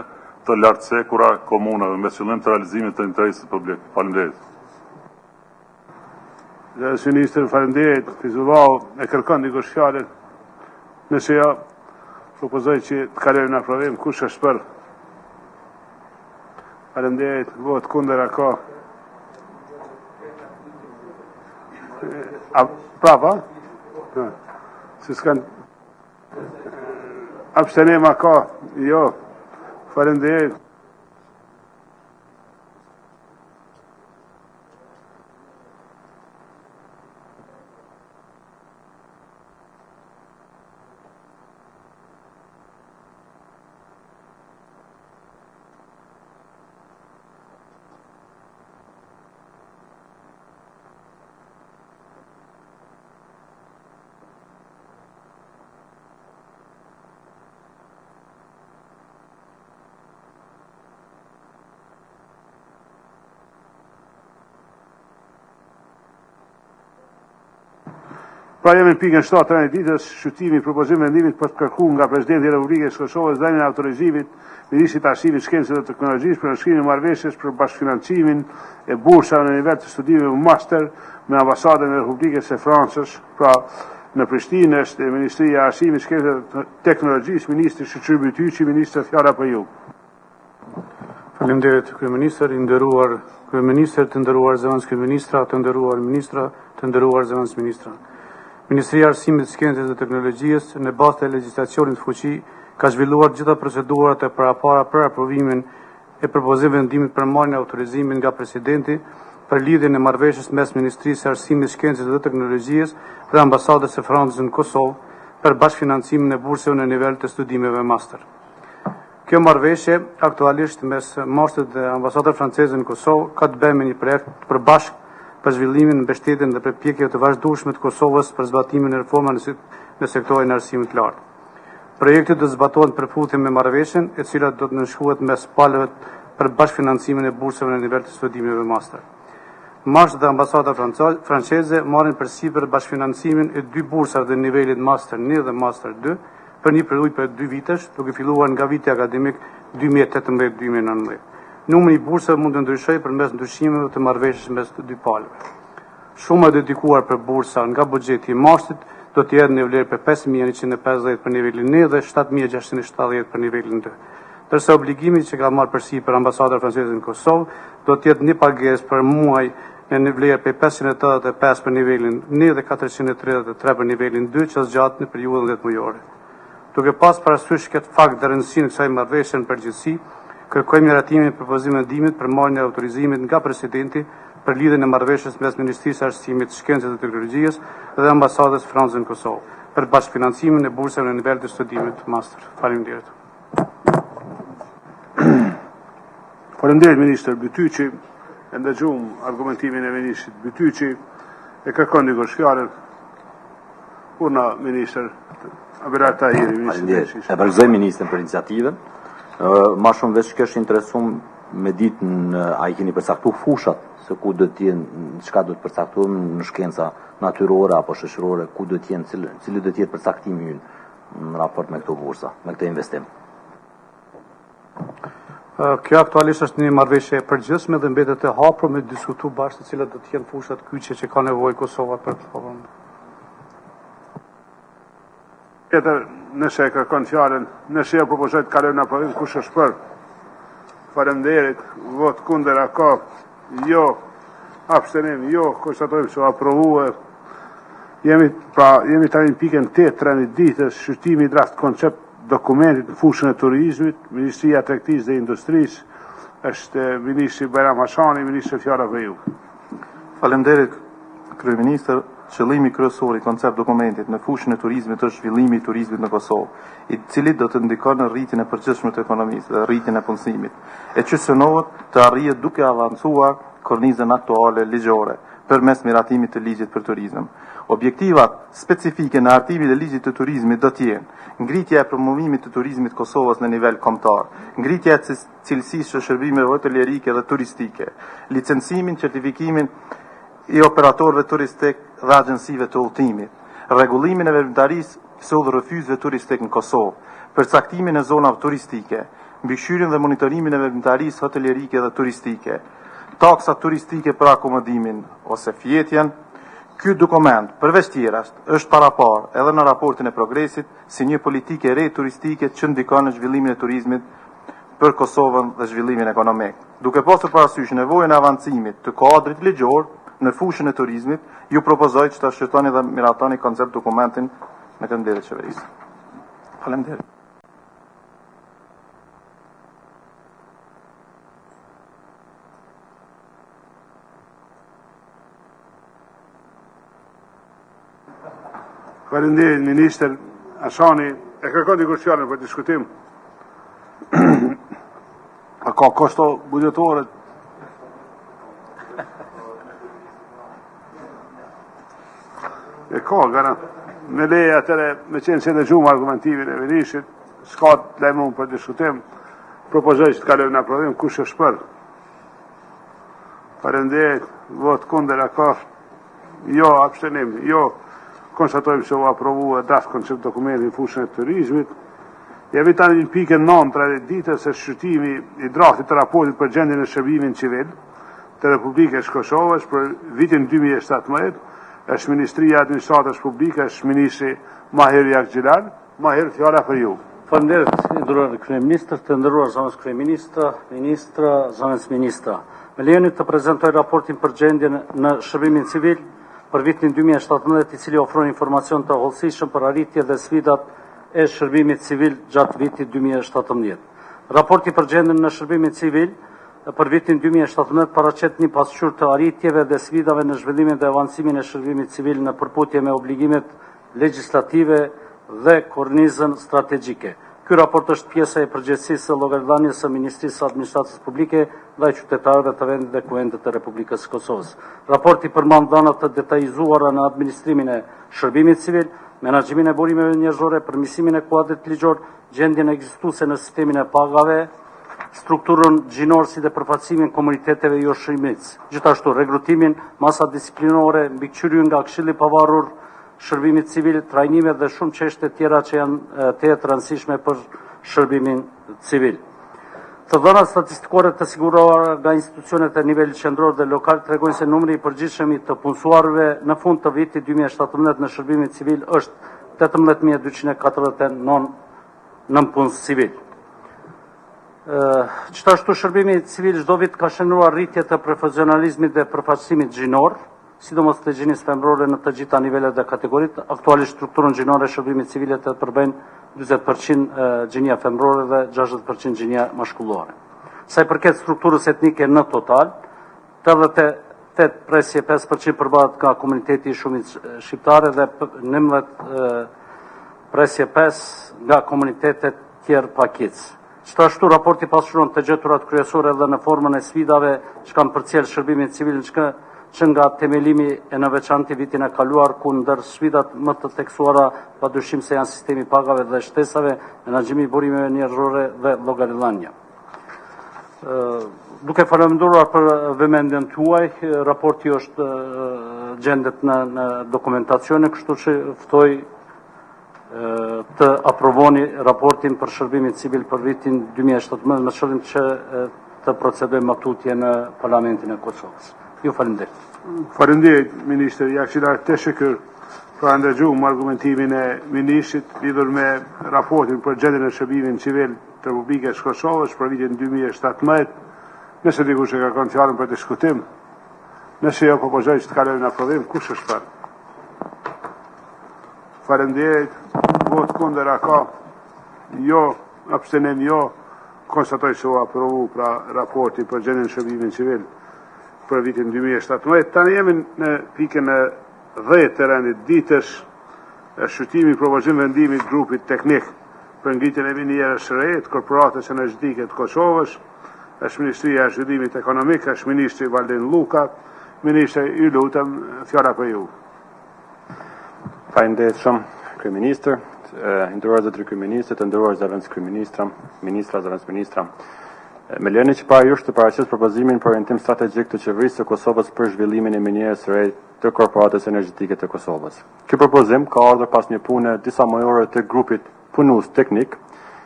të lartcekura komunave me qëllim të realizimit të interesit publik. Faleminderit. Zërës minister, faleminderit, Fizullahu e kërkon dikush fjalën. Nëse jo, propozoj që të kalojmë në aprovim, kush është për? Faleminderit, vot kundër a ka? Prapa? Se s'kan... Abstenim a ka? Jo. Faleminderit. Pra jemi në pikën 7 e ditës, shqyrtimi i propozim vendimit për të kërkuar nga Presidenti i Republikës së Kosovës dhënien e autorizimit Ministrit të Arsimit, Shkencës dhe Teknologjisë për nënshkrimin e marrëveshjes për bashkëfinancimin e bursave në nivel të studimeve master me ambasadën e Republikës së Francës. Pra në Prishtinë është Ministria e Arsimit, Shkencës dhe Teknologjisë, Ministri Shqyrtimi Bytyqi, Ministri fjala për ju. Faleminderit kryeministër, i nderuar kryeministër, të nderuar zëvendës kryeministra, të nderuar ministra, të nderuar zëvendës ministra. Ministria e Arsimit, Shkencës dhe Teknologjisë në bazë të legjislacionit fuqi ka zhvilluar gjitha procedurat e parapara për aprovimin e propozimit vendimit për marrjen e autorizimit nga presidenti për lidhjen e marrëveshjes mes Ministrisë së Arsimit, Shkencës dhe Teknologjisë dhe ambasadës së Francës në Kosovë për bashkëfinancimin e bursave në nivel të studimeve master. Kjo marrëveshje aktualisht mes Mashtrit dhe ambasadës franceze në Kosovë ka të bëjë me një projekt të përbashkët për zhvillimin, mbështetjen dhe përpjekjeve të vazhdueshme të Kosovës për zbatimin e reformave në sektorin e arsimit të lartë. Projekti do të zbatohet në përputhje me marrëveshjen, e cila do të nënshkruhet mes palëve për bashkëfinancimin e bursave në nivel të studimeve master. Mashtri dhe ambasada franceze marrin përsipër bashkëfinancimin e 2 bursave të nivelit master 1 dhe master 2 për një periudhë për 2 vitesh, duke filluar nga viti akademik 2018-2019. Numri i bursave mund të ndryshojë përmes ndryshimeve të marrëveshjes mes të 2 palëve. Shuma e dedikuar për bursa nga buxheti i Mashtrit do të jetë në vlerë për 5.150 për nivelin 1 dhe 7.670 për nivelin 2. Ndërsa obligimi që ka marrë përsipër ambasada franceze në Kosovë do të jetë një pagesë për muaj në vlerë për 585 për nivelin 1 dhe 433 për nivelin 2 që zgjatet në periudhën 10 mujore. Duke pas parasysh këtë fakt dhe rëndësinë e kësaj marrëveshje në përgjithësi, kërkojmë miratimin e propozimit vendimit për marrjen e autorizimit nga presidenti për lidhjen e marrëveshjes mes Ministrisë së Arsimit, Shkencës dhe Teknologjisë dhe ambasadës Francës në Kosovë për bashkëfinancimin e bursave në nivel të studimit master. Faleminderit. Faleminderit Ministër Bytyqi, e ndëgjuam argumentimin e Ministrit Bytyqi, e kërkon dikush fjalën. Puna Ministër Abelar Tahiri, Ministri. E përgëzoj Ministrin për iniciativën. Ma shumë veç që është interesum me ditën a i keni përcaktuar fushat se ku do të jenë, çka do të përcaktuar në shkenca natyrore apo shoqërore, ku do të jenë, cili do të jetë përcaktimi ynë në raport me këto bursa, me këtë investim. Kjo aktualisht është një marrëveshje e përgjithshme dhe mbetet e hapur me diskutu bashkë se cilat do të jenë fushat kyçe që ka nevojë Kosova për këtë problem. Tjetër, nëse e kërkon fjalën, nëse e propozoj të kalojmë në aprovim, kush është për? Faleminderit, vot kundër ka, jo, abstenim, jo, konstatojmë se aprovuar. Jemi tani në pikën 8 rëndit ditës, shqyrtimi i draft koncept dokumentit në fushën e turizmit, Ministria e Tregtisë dhe Industrisë, është Ministri Bajram Hashani, Ministri fjala për ju. Faleminderit, kryeministër. Qëllimi kryesor i koncept dokumentit në fushën e turizmit është zhvillimi i turizmit në Kosovë, i cili do të ndikon në rritjen e përgjithshme të ekonomisë dhe rritjen e punësimit, e që synohet të arrihet duke avancuar kornizën aktuale ligjore përmes miratimit të ligjit për turizëm. Objektivat specifike në hartimin e ligjit të turizmit do të jenë ngritja e promovimit të turizmit Kosovës në nivel kombëtar, ngritja e cilësisë së shërbimeve hotelierike dhe turistike, licencimin, certifikimin i operatorëve turistik dhe agjensive të udhëtimit, rregullimin e veprimtarisë së udhërrëfyesve turistik në Kosovë, përcaktimin e zonave turistike, mbikëqyrjen dhe monitorimin e veprimtarisë hotelierike dhe turistike, taksa turistike për akomodimin ose fjetjen. Ky dokument, përveç tjerash, është parapar edhe në raportin e progresit si një politike re turistike që ndikon në zhvillimin e turizmit për Kosovën dhe zhvillimin ekonomik. Duke pasur parasysh nevojën e avancimit të kuadrit ligjor në fushën e turizmit, ju propozoj që ta shqyrtoni dhe miratoni koncept dokumentin në këtë mbledhje qeverisë. Faleminderit. Faleminderit Ministër Hashani, e kërkon dikush fjalën për diskutim. A ka kosto buxhetore? E ka, garant. Me leje atëre, me qenë se dëgjuam argumentimin e Ministrit, s'ka të lajmon për diskutim, propozoj që të kalojmë në aprovim, kush është për? Faleminderit, vot kundër a ka? Jo, abstenim, jo. konstatojmë se u aprovu e dash koncept dokumenti në fushën e turizmit. Jemi tani në pikën 9 e ditës e shqyrtimi i draftit të raportit për gjendjen e shërbimin civil të Republikës Kosovës për vitin 2017, është Ministria e Administratës Publike, është Ministri Mahir Jakxhilan. Mahir, fjala për ju. Faleminderit, i nderuar kryeministër, të nderuar zonës kryeministra, ministra, zonës ministra. Me lejoni të prezantoj raportin për gjendjen në shërbimin civil për vitin 2017, i cili ofron informacion të hollësishëm për arritje dhe sfidat e shërbimit civil gjatë vitit 2017. Raporti për gjendjen në shërbimin civil për vitin 2017 paraqet një pasqyrë të arritjeve dhe sfidave në zhvillimin dhe avancimin e shërbimit civil në përputhje me obligimet legjislative dhe kornizën strategjike. Ky raport është pjesa e përgjegjësisë së llogaridhanies së Ministrisë së Administratës Publike ndaj qytetarëve të vendit dhe kuvendet të Republikës së Kosovës. Raporti përmend dhëna të detajzuara në administrimin e shërbimit civil, menaxhimin e burimeve njerëzore, përmirësimin e kuadrit ligjor, gjendjen ekzistuese në sistemin e pagave, strukturën gjinore si dhe përfaqësimin komuniteteve jo shërbimit. Gjithashtu regrutimin, masa disiplinore, mbikëqyrjen nga Këshilli i Pavarur, shërbimit civil, trajnime dhe shumë çështje tjera që janë të rëndësishme për shërbimin civil. Të dhënat statistikore të siguruara nga institucionet e nivelit qendror dhe lokal tregojnë se numri i përgjithshëm të punësuarve në fund të vitit 2017 në shërbimin civil është 18.249 në punës civil. Gjithashtu shërbimi civil çdo vit ka shënuar rritje të profesionalizmit dhe përfaqësimit gjinor, sidomos të gjinies femrore në të gjitha nivelet dhe kategoritë. Aktualisht strukturën gjinore e shërbimit civil të përbën 40% gjinia femrore dhe 60% gjinia mashkullore. Sa i përket strukturës etnike në total, 88.5% përballet nga komuniteti i shumit shqiptare dhe 19.5% nga komunitetet tjerë pakicë. Gjithashtu raporti pasqyron të gjeturat kryesore edhe në formën e sfidave që kanë përcjell shërbimin civil që nga themelimi e në veçantë vitin e kaluar, ku ndër sfidat më të theksuara padyshim se janë sistemi pagave dhe shtesave, menaxhimi i burimeve njerëzore dhe llogaridhania. Duke falënderuar për vëmendjen tuaj, raporti është gjendet në dokumentacione, kështu që ftoj të aprovoni raportin për shërbimin civil për vitin 2017 me qëllim që të procedojmë me tutje në Parlamentin e Kosovës. Ju falenderit. Falenderit, Ministër Jakxhilar, teşekkür për ndërgjumë argumentimin e Ministrit lidhur me raportin për gjendjen e shërbimit civil të Republikës Kosovës për vitin 2017. Nëse dikush e ka kënë fjalën për diskutim, nëse jo propozoj që të kalojmë në aprovim, kush është për? Falenderit, vot kundër a ka, jo, abstenim jo, konstatoj se u aprovu pra raporti për gjendjen e shërbimit civil për vitin 2017. Tani jemi në pikën e 10 të rendit ditës, shqyrtimi i propozim vendimit grupit teknik për ngritjen e minierës së re të korporatës energjetike të Kosovës, është Ministria e Zhvillimit Ekonomik, është Ministri Valdin Luka. Ministre, ju lutem, fjala për ju. Faleminderit shumë, kryeministër, nderuar zotëri kryeministër, të nderuar zëvendës kryeministra, ministra, zëvendës ministra. Me lejoni që para jush të paraqes propozimin për orientim strategjik të Qeverisë së Kosovës për zhvillimin e minierës së re të korporatës energjetike të Kosovës. Ky propozim ka ardhur pas një pune disa muajore të grupit punues teknik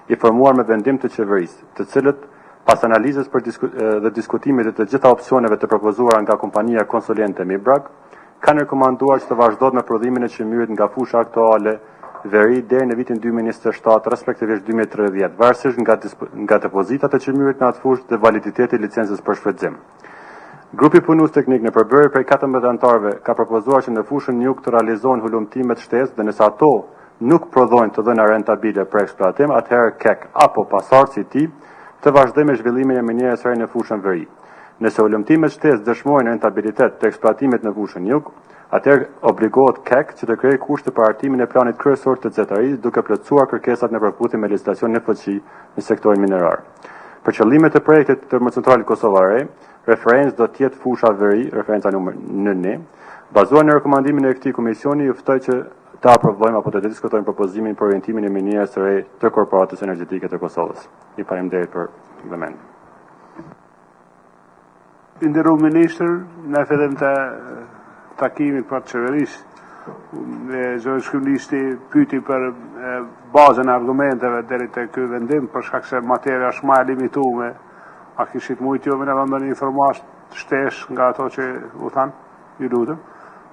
i formuar me vendim të Qeverisë, të cilët pas analizës dhe diskutimit të gjitha opsioneve të propozuara nga kompania konsulente Mibrag, kanë rekomanduar që të vazhdohet me prodhimin e çmimit nga fusha aktuale veri deri në vitin 2027, respektivisht 2030, varësisht nga depozitat e çmimit në atë fushë dhe validiteti i licencës për shfrytëzim. Grupi punues teknik në përbërje prej 14 anëtarëve ka propozuar që në fushën Juk të realizohen hulumtime të shtesë dhe nëse ato nuk prodhojnë të dhëna rentabile për eksploatim, atëherë KEK apo pasardhësi i tij të vazhdojë me zhvillimin e minierës së re në fushën veri. Nëse hulumtimet shtesë dëshmojnë rentabilitet të eksploatimit në fushën Juk, atëherë obligohet KEK që të krijojë kushte për hartimin e planit kryesor të zetarisë duke plotësuar kërkesat në përputhje me legjislacionin e fuqi në sektorin minerar. Për qëllimet të projektit të termocentralës Kosova Re, referencë do të jetë fusha veri, referenca numër NN. Bazuar në rekomandimin e këtij komisioni, ju ftoj që të aprovojmë apo të diskutojmë propozimin për orientimin e minierës së re të korporatës energjetike të Kosovës. Ju faleminderit për vëmendjen. Nderuar ministër, në fillim të takimit për Qeverisë, Zëvendësh Kryeministri pyeti për bazën e argumenteve deri te ky vendim, për shkak se materia është më e limituar. A kishit mujt ju me në ndonjë informatë shtesh nga ato që u thanë, ju lutem.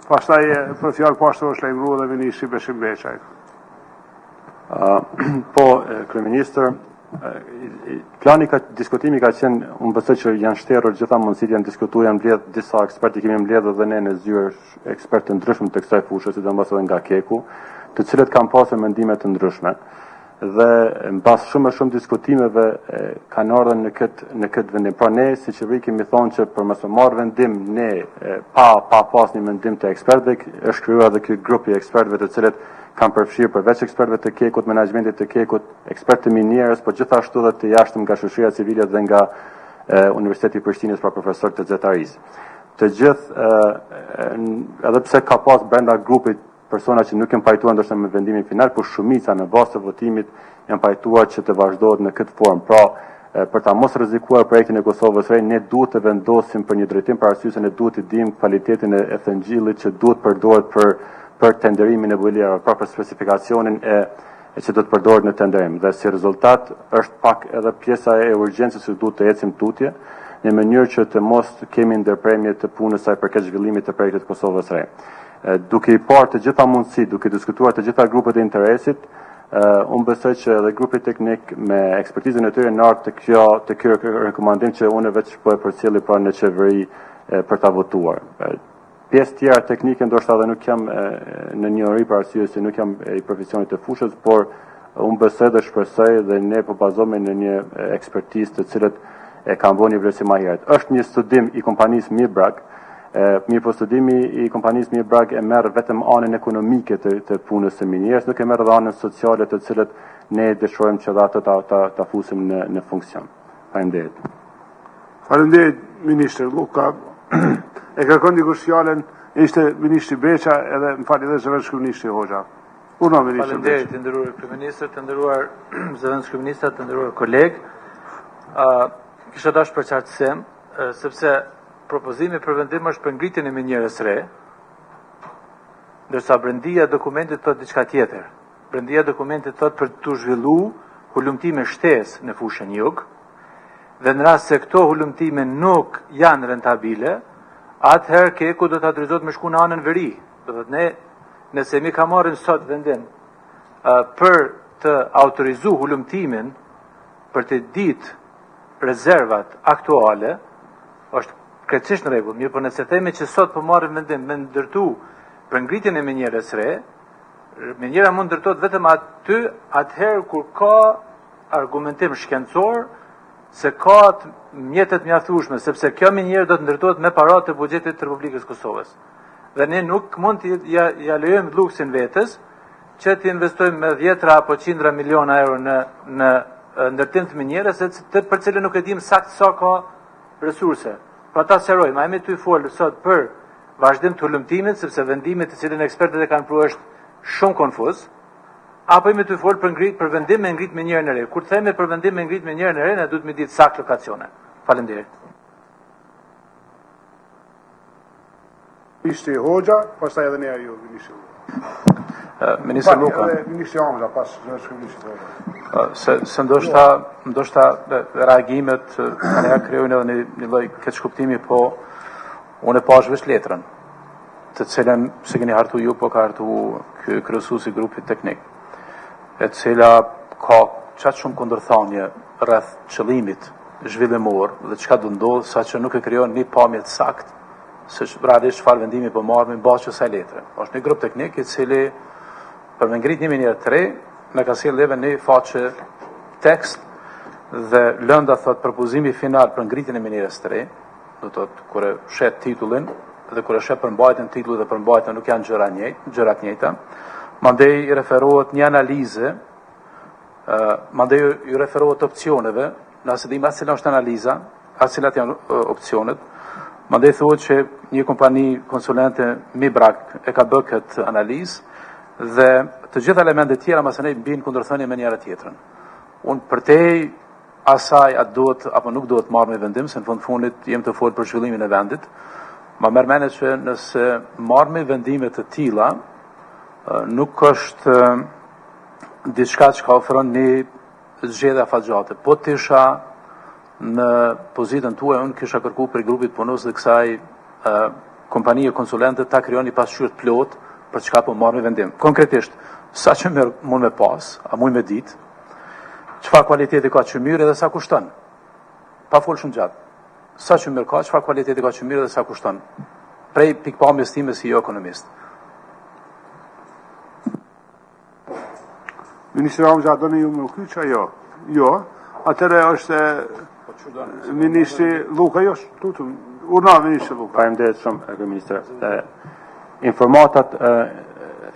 Pastaj për fjalë pashtu është lajmëruar dhe Ministri Mbledhja. Po, Kryeministër, diskutimi ka qenë, unë besoj që janë shterur gjitha mundësit, janë diskutuar, janë mbledh disa ekspertë, kemi mbledhur dhe ne në zyrë ekspertë të ndryshëm të kësaj fushë, sidomos edhe nga Keku, të cilët kanë pasur mendime të ndryshme. Dhe mbas shumë diskutimeve kanë ardhur në këtë vendim. Pra ne si qeveri kemi thonë që për mos të marrë vendim ne pa pas një mendim të ekspertëve, është krijuar edhe ky grup i ekspertëve të cilët kanë përfshirë përveç ekspertëve të Kekut, menaxhmentit të Kekut, ekspertë të minierës, po gjithashtu edhe të jashtëm nga shoqëria civile dhe nga Universiteti i Prishtinës, pra profesorë të zetarisë. Të gjithë, edhe pse ka pas brenda grupit persona që nuk janë pajtuar ndoshta me vendimin final, por shumica në bazë të votimit janë pajtuar që të vazhdohet në këtë formë. Pra, për ta mos rrezikuar projektin e Kosovës së Re, ne duhet të vendosim për një drejtim për arsye se ne duhet të dimë kvalitetin e thëngjillit që duhet përdoret për tenderimin e bulerave, pra për specifikacionin që do të përdoret në tenderim. Dhe si rezultat është pak edhe pjesa e urgjencës që duhet të ecim tutje, në mënyrë që të mos kemi ndërpremje të punës saj përket zhvillimit të projektit Kosovës së Re. Duke i parë të gjitha mundësit, duke diskutuar të gjitha grupet e interesit, unë besoj që edhe grupi teknik me ekspertizën e tyre në ardhur të kjo rekomandim që unë veç po e përcjelli pra në qeveri për ta votuar. Pjesë tjera teknike ndoshta edhe nuk jam në njohuri për arsye se nuk jam i profesionit të fushës, por unë besoj dhe shpresoj dhe ne po bazohemi në një ekspertizë të cilët e kanë bënë një vlerësim më herët. Është një studim i kompanisë Mirbrag. Mirë po studimi i kompanisë Mirbrag e merr vetëm anën ekonomike të punës së minierës, nuk e merr edhe anën sociale të cilët ne dëshirojmë që ato ta fusim në funksion. Faleminderit. Faleminderit Ministër Luka. E kërkon dikush fjalën, ishte Ministri Beqa edhe më fal edhe zëvendësh Ministri Hoxha. Unë Ministri Beqa. Faleminderit të nderuar Kryeministër, të nderuar zëvendësh Kryeministër, të nderuar kolegë. Kisha dashur për qartësim, sepse propozimi për vendim është për ngritjen e minierës re, ndërsa brendia dokumentit thot diçka tjetër. Brendia dokumentit thot për të zhvilluar hulumtime shtesë në fushën jug, dhe në rast se këto hulumtime nuk janë rentabile, atëherë Keku do të autorizohet me shku në anën veri. Do të ne, nëse mi ka marrin sot vendim për të autorizuar hulumtimin, për të ditë rezervat aktuale, është krejtësisht në rregull, mirë, por nëse themi që sot po marrim vendim me ndërtu për ngritjen e minierës re, miniera mund ndërtohet vetëm aty atëherë kur ka argumentim shkencor se ka mjetet mjaftueshme, sepse kjo minierë do të ndërtohet me paratë të buxhetit të Republikës Kosovës. Dhe ne nuk mund të ja lejojmë luksin vetes që të investojmë me 10 apo 100 miliona euro në ndërtim të minierës, për cilën nuk e dim saktë sa ka resurse. Pra ta sqarojmë, a jemi ty folë sot për vazhdim të hulumtimit, sepse vendimit të cilin ekspertët e kanë pru është shumë konfuz, apo jemi ty folë për vendim me ngrit minierën e re. Kur themi për vendim me ngrit minierën e re, ne duhet me ditë saktë lokacione. Faleminderit. Ministri Hoxha, pastaj edhe ne ju, Ministri. Ministri Luka. Ministri Hoxha, pas Ministri Hoxha. Se ndoshta reagimet kanë krijojnë edhe një lloj keqkuptimi, po unë e pash veç letrën, të cilën se keni hartu ju, po ka hartu ky kryesuesi i grupit teknik, e cila ka qatë shumë kundërthanje rreth qëllimit zhvillimor dhe çka do ndodh saqë nuk e krijon një pamje të saktë se realisht çfarë vendimi po marrim bazë kësaj letre. Është një grup teknik i cili për me ngrit një minierë të re, me ka sjellë edhe një faqe tekst dhe lënda thot propozimi final për ngritjen e minierës së re, do të thotë kur e shet titullin dhe kur e shet përmbajtjen e titullit dhe përmbajtja nuk janë gjëra të njëjta. Mandej i referohet një analize, mandej i referohet opsioneve, nëse dim as cila është analiza, as cilat janë opsionet. Mandej thuhet që një kompani konsulente Mirbrag e ka bërë këtë analizë dhe të gjitha elementet tjera masënej mbijnë kundërthënie me njëra tjetrën. Unë përtej asaj atë duhet apo nuk duhet marrë me vendim, se në fundit jem të folë për zhvillimin e vendit, ma merr mend që nëse marrë me vendime të tilla, nuk është diçka që ka ofron një zgjedhje afatgjate. Po të isha në pozitën tuaj, unë kisha kërku për grupit punës dhe kësaj kompanije konsulente ta krijon një pasqyrë të plot për çka po marrë vendim. Konkretisht, sa që mirë mund me pas, a mund me ditë, çfarë kualiteti ka çmyri dhe sa kushton. Pa fol shumë gjatë. Sa që mirë ka, çfarë kualiteti ka çmyri dhe sa kushton. Prej pikpamjes time si jo ekonomist. Ministri Hamza, do një më kyç ajo? Jo. Atëre është Ministri Luka, jo, tutëm. Urna, Ministri Luka. Faleminderit shumë, Ministre.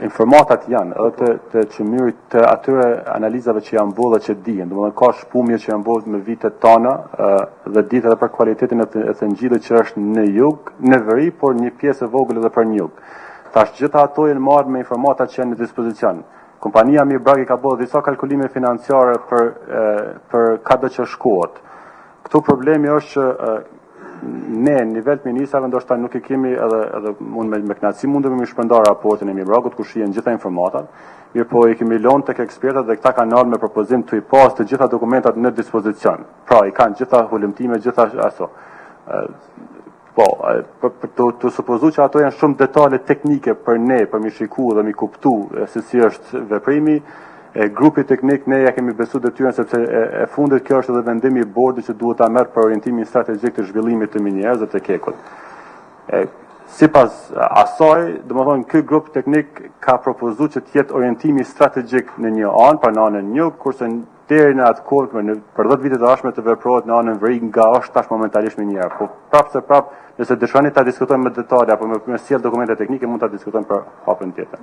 Informatat janë edhe të çmyrit të atyre analizave që janë bërë dhe që dihen. Domethënë ka shpumje që janë bërë me vitet tona dhe ditë edhe për cilësinë e të ngjillit që është në jug, në veri, por një pjesë e vogël edhe për në jug. Tash gjitha ato janë marrë me informatat që janë në dispozicion. Kompania Mirbragi ka bërë disa kalkulime financiare për kada që shkohet. Këtu problemi është që ne, në nivel të ministrave, ndoshta nuk e kemi edhe mund me kënaqësi mundemi me shpërndar raportin e Mirbragut ku shihen gjitha informatat. Mirë po i kemi lënë tek ekspertat dhe këta kanë ardhur me propozim të i pas të gjitha dokumentat në dispozicion. Pra i kanë gjitha hulumtime, gjitha ato. Po, të supozu që ato janë shumë detale teknike për ne, për mi shiku dhe mi kuptu se si është veprimi, grupi teknik ne ja kemi besu detyrën sepse e fundit kjo është edhe vendimi i bordit që duhet ta merr për orientimin strategjik të zhvillimit të minjerës dhe të kekut. Sipas asaj, domethënë ky grup teknik ka propozuar që të jetë orientimi strategjik në një anë, pra në anën jug, kurse deri në atë kohë për 10 vite të ardhshme të veprohet në anën veri nga është tash momentalisht minjerë. Po prapë nëse dëshironi ta diskutojmë me detale apo me sjell dokumente teknike mund ta diskutojmë për hapën tjetër.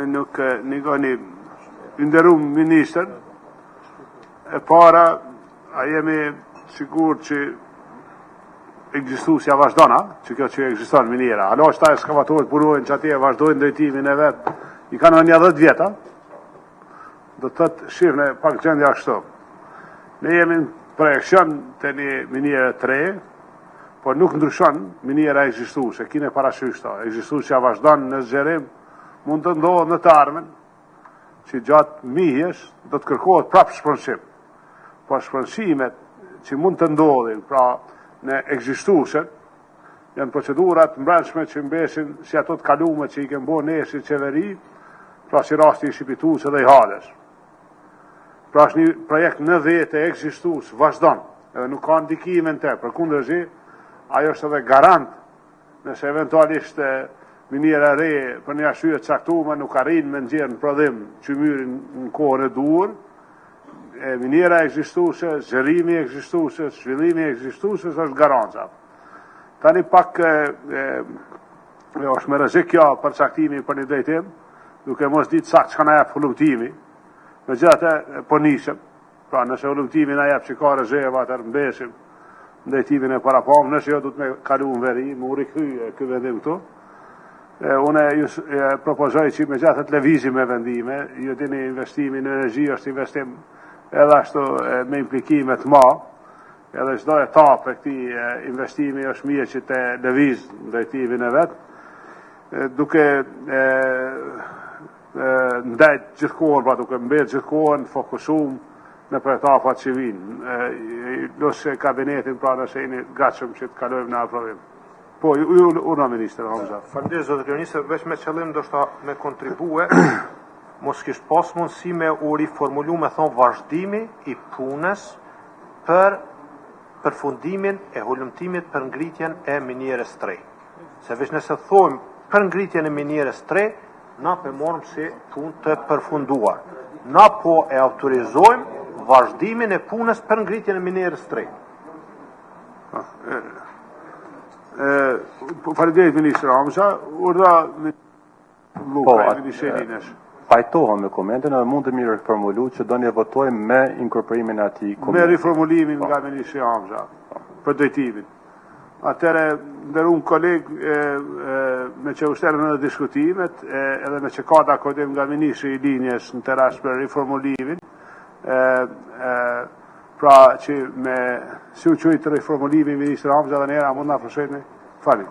Nuk një nderuar ministër, e para, a jemi sigur që ekzistusja vazhdona, që kjo që ekziston minjera. Alo është ta ekskavatorët punojnë që atje vazhdojnë drejtimin e vetë, i kanë një 10 vjeta, do të thëtë shirë në pak gjendja kështu. Ne jemi në projekcion të një minjere 3, por nuk ndryshon minjera ekzistuse, kine parashyrështa, ekzistusja vazhdon në zgjerim, mund të ndodhë në të armen, që gjatë mihjesh do të kërkohet prapë shpërnshim. Po shpërnshimet që mund të ndodhin, pra në ekzistuset, janë procedurat mbrëmshme që mbeshin si ato të kalume që i kemë bo ne si qeveri, pra si rasti i Shqipitus edhe i Hales. Pra është një projekt në vete ekzistus, vazhdon, edhe nuk ka ndikimin të, për kundërzi, ajo është edhe garant, nëse eventualisht minjera re për një arsye të caktuar nuk arrin me nxjerr në prodhim çmyrin në kohën e duhur, minjera ekzistuese, zgjerimi ekzistuese, zhvillimi ekzistuese është garanca. Tani pak është me rrezik kjo përcaktimi për një drejtim, duke mos ditë saktë çka na jep hulumtimi. Megjithatë po nisim. Pra nëse hulumtimi na jep që ka rezerva atë mbesim drejtimin e parapam, nëse jo do të me kalu në veri, më u rikthye ky vendim këtu. Unë ju propozoj që me gjatë të levizim me vendime, ju dini investimi në energji është investim edhe ashtu me implikimet ma, edhe çdo etapë e këtij investimi është mirë që të lëviz drejtimin e vet, duke ndajt gjithkohën, pra duke mbet gjithkohën fokusum në për etapat që vinë. Lusë kabinetin pra nëse jeni gatshëm që të kalojmë në aprovim. Po, urna minister Hamza. Faleminderit zotëri ministër, veç me qëllim ndoshta me kontribue, mos kish pas mundësi me u riformulu me thonë vazhdimi i punës për përfundimin e hulumtimit për ngritjen e minjerës 3. Se veç nëse thojmë për ngritjen e minjerës 3, na për morëm si punë të përfunduar. Na po e autorizojmë vazhdimin e punës për ngritjen e minjerës 3. Faleminderit ministër Hamza, urna Luka, ministerinesh. Pajtohem me komentin edhe mund të mi riformulu që do një votojmë me inkorporimin e atij komentin. Me riformulimin nga ministri Hamza për drejtimin. Atëre nderuar koleg me që ushterën në diskutimet edhe me që ka akordim nga ministri i linjes në teras për riformulimin Pra që me si u qujtë reformulimi i Ministrë Hamza dhe nera mund nga fërshetni, fali,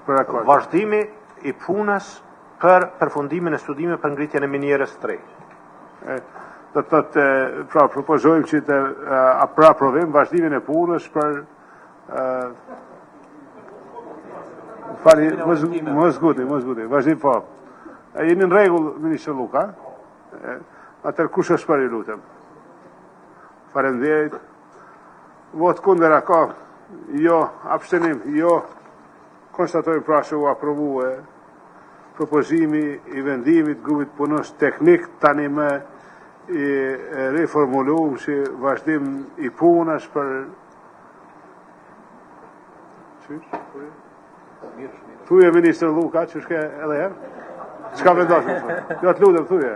për akord. Vazhdimi i punës për përfundimin e studimeve për ngritjen e minierës 3. Do të thotë, pra propozojmë që të pra aprovim vazhdimin e punës për fali, më zguti, vazhdim po. Jeni në rregull, Ministër Luka? Atër kush është për i lutem? Faleminderit. Vot kundër ka, jo, abstenim, jo, konstatojmë pra që u aprovu propozimi i vendimit grupit punës teknik tani me i reformuluar si vazhdim i punës për Thuje Ministër Luka, që shke edhe herë? Çka vendosim? Jo të lutem, thuje.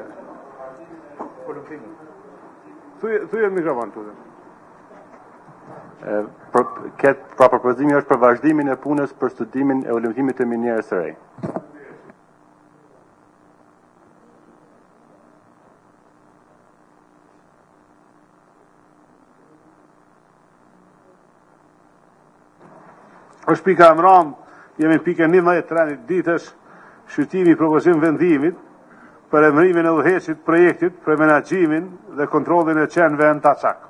Thuje në mikrofon, thuje. Pra propozimi është për vazhdimin e punës për studimin e ulëmtimit të minierës së re. Është pika e mram, jemi pika 11 trendit ditës, shqyrtimi i propozim vendimit për emërimin e udhëheqësit projektit për menaxhimin dhe kontrollin e qenëve në Tacak.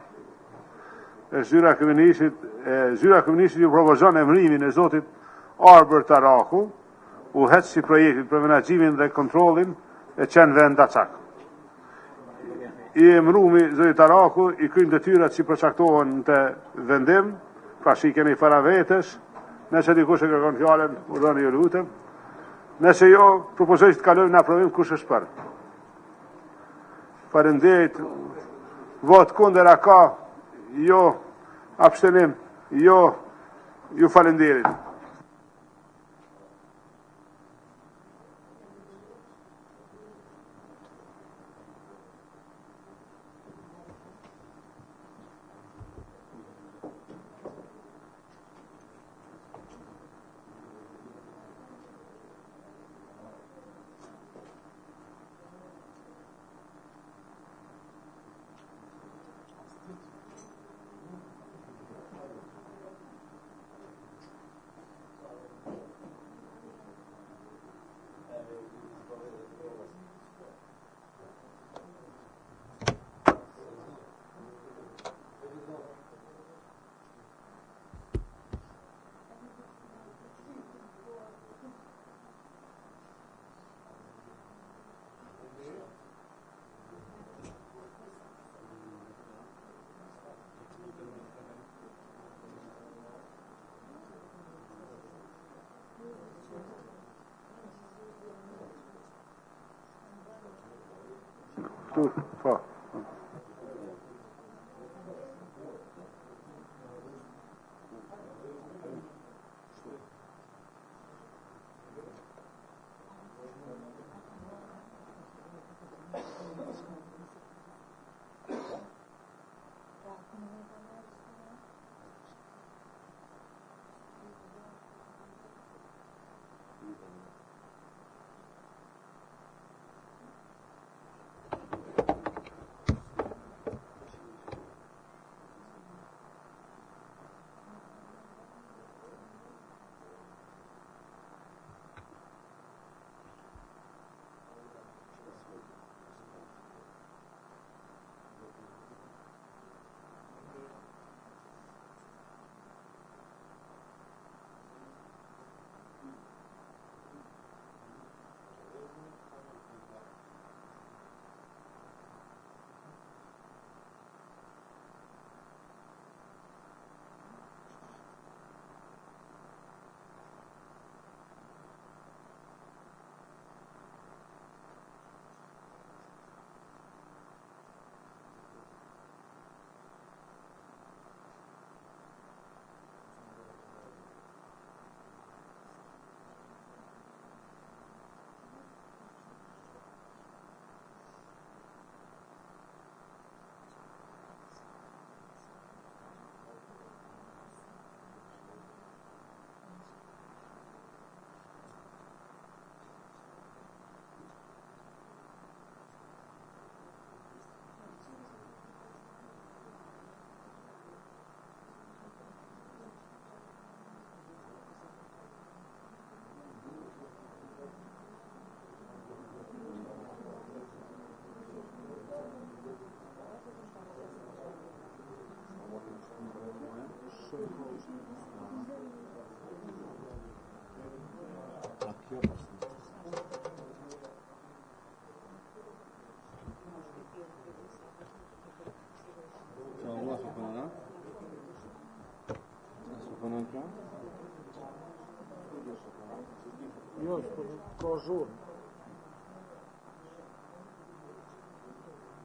Zyra Kryeministrit ju propozon emërimin e zotit Arbër Taraku, udhëheqësi i projektit për menaxhimin dhe kontrollin e qenëve në Tacak. I emërumi zotit Taraku i kryen detyrat që përcaktohen të vendim, pra që i keni para vetës. Nëse dikush e kërkon fjalën, urdhoni ju lutem. Nëse jo, propozoj të kalojmë në aprovim kush është për. Faleminderit. Vot kundër ka, jo, abstenim, jo, ju faleminderit. Po. Jo, ka zhurmë.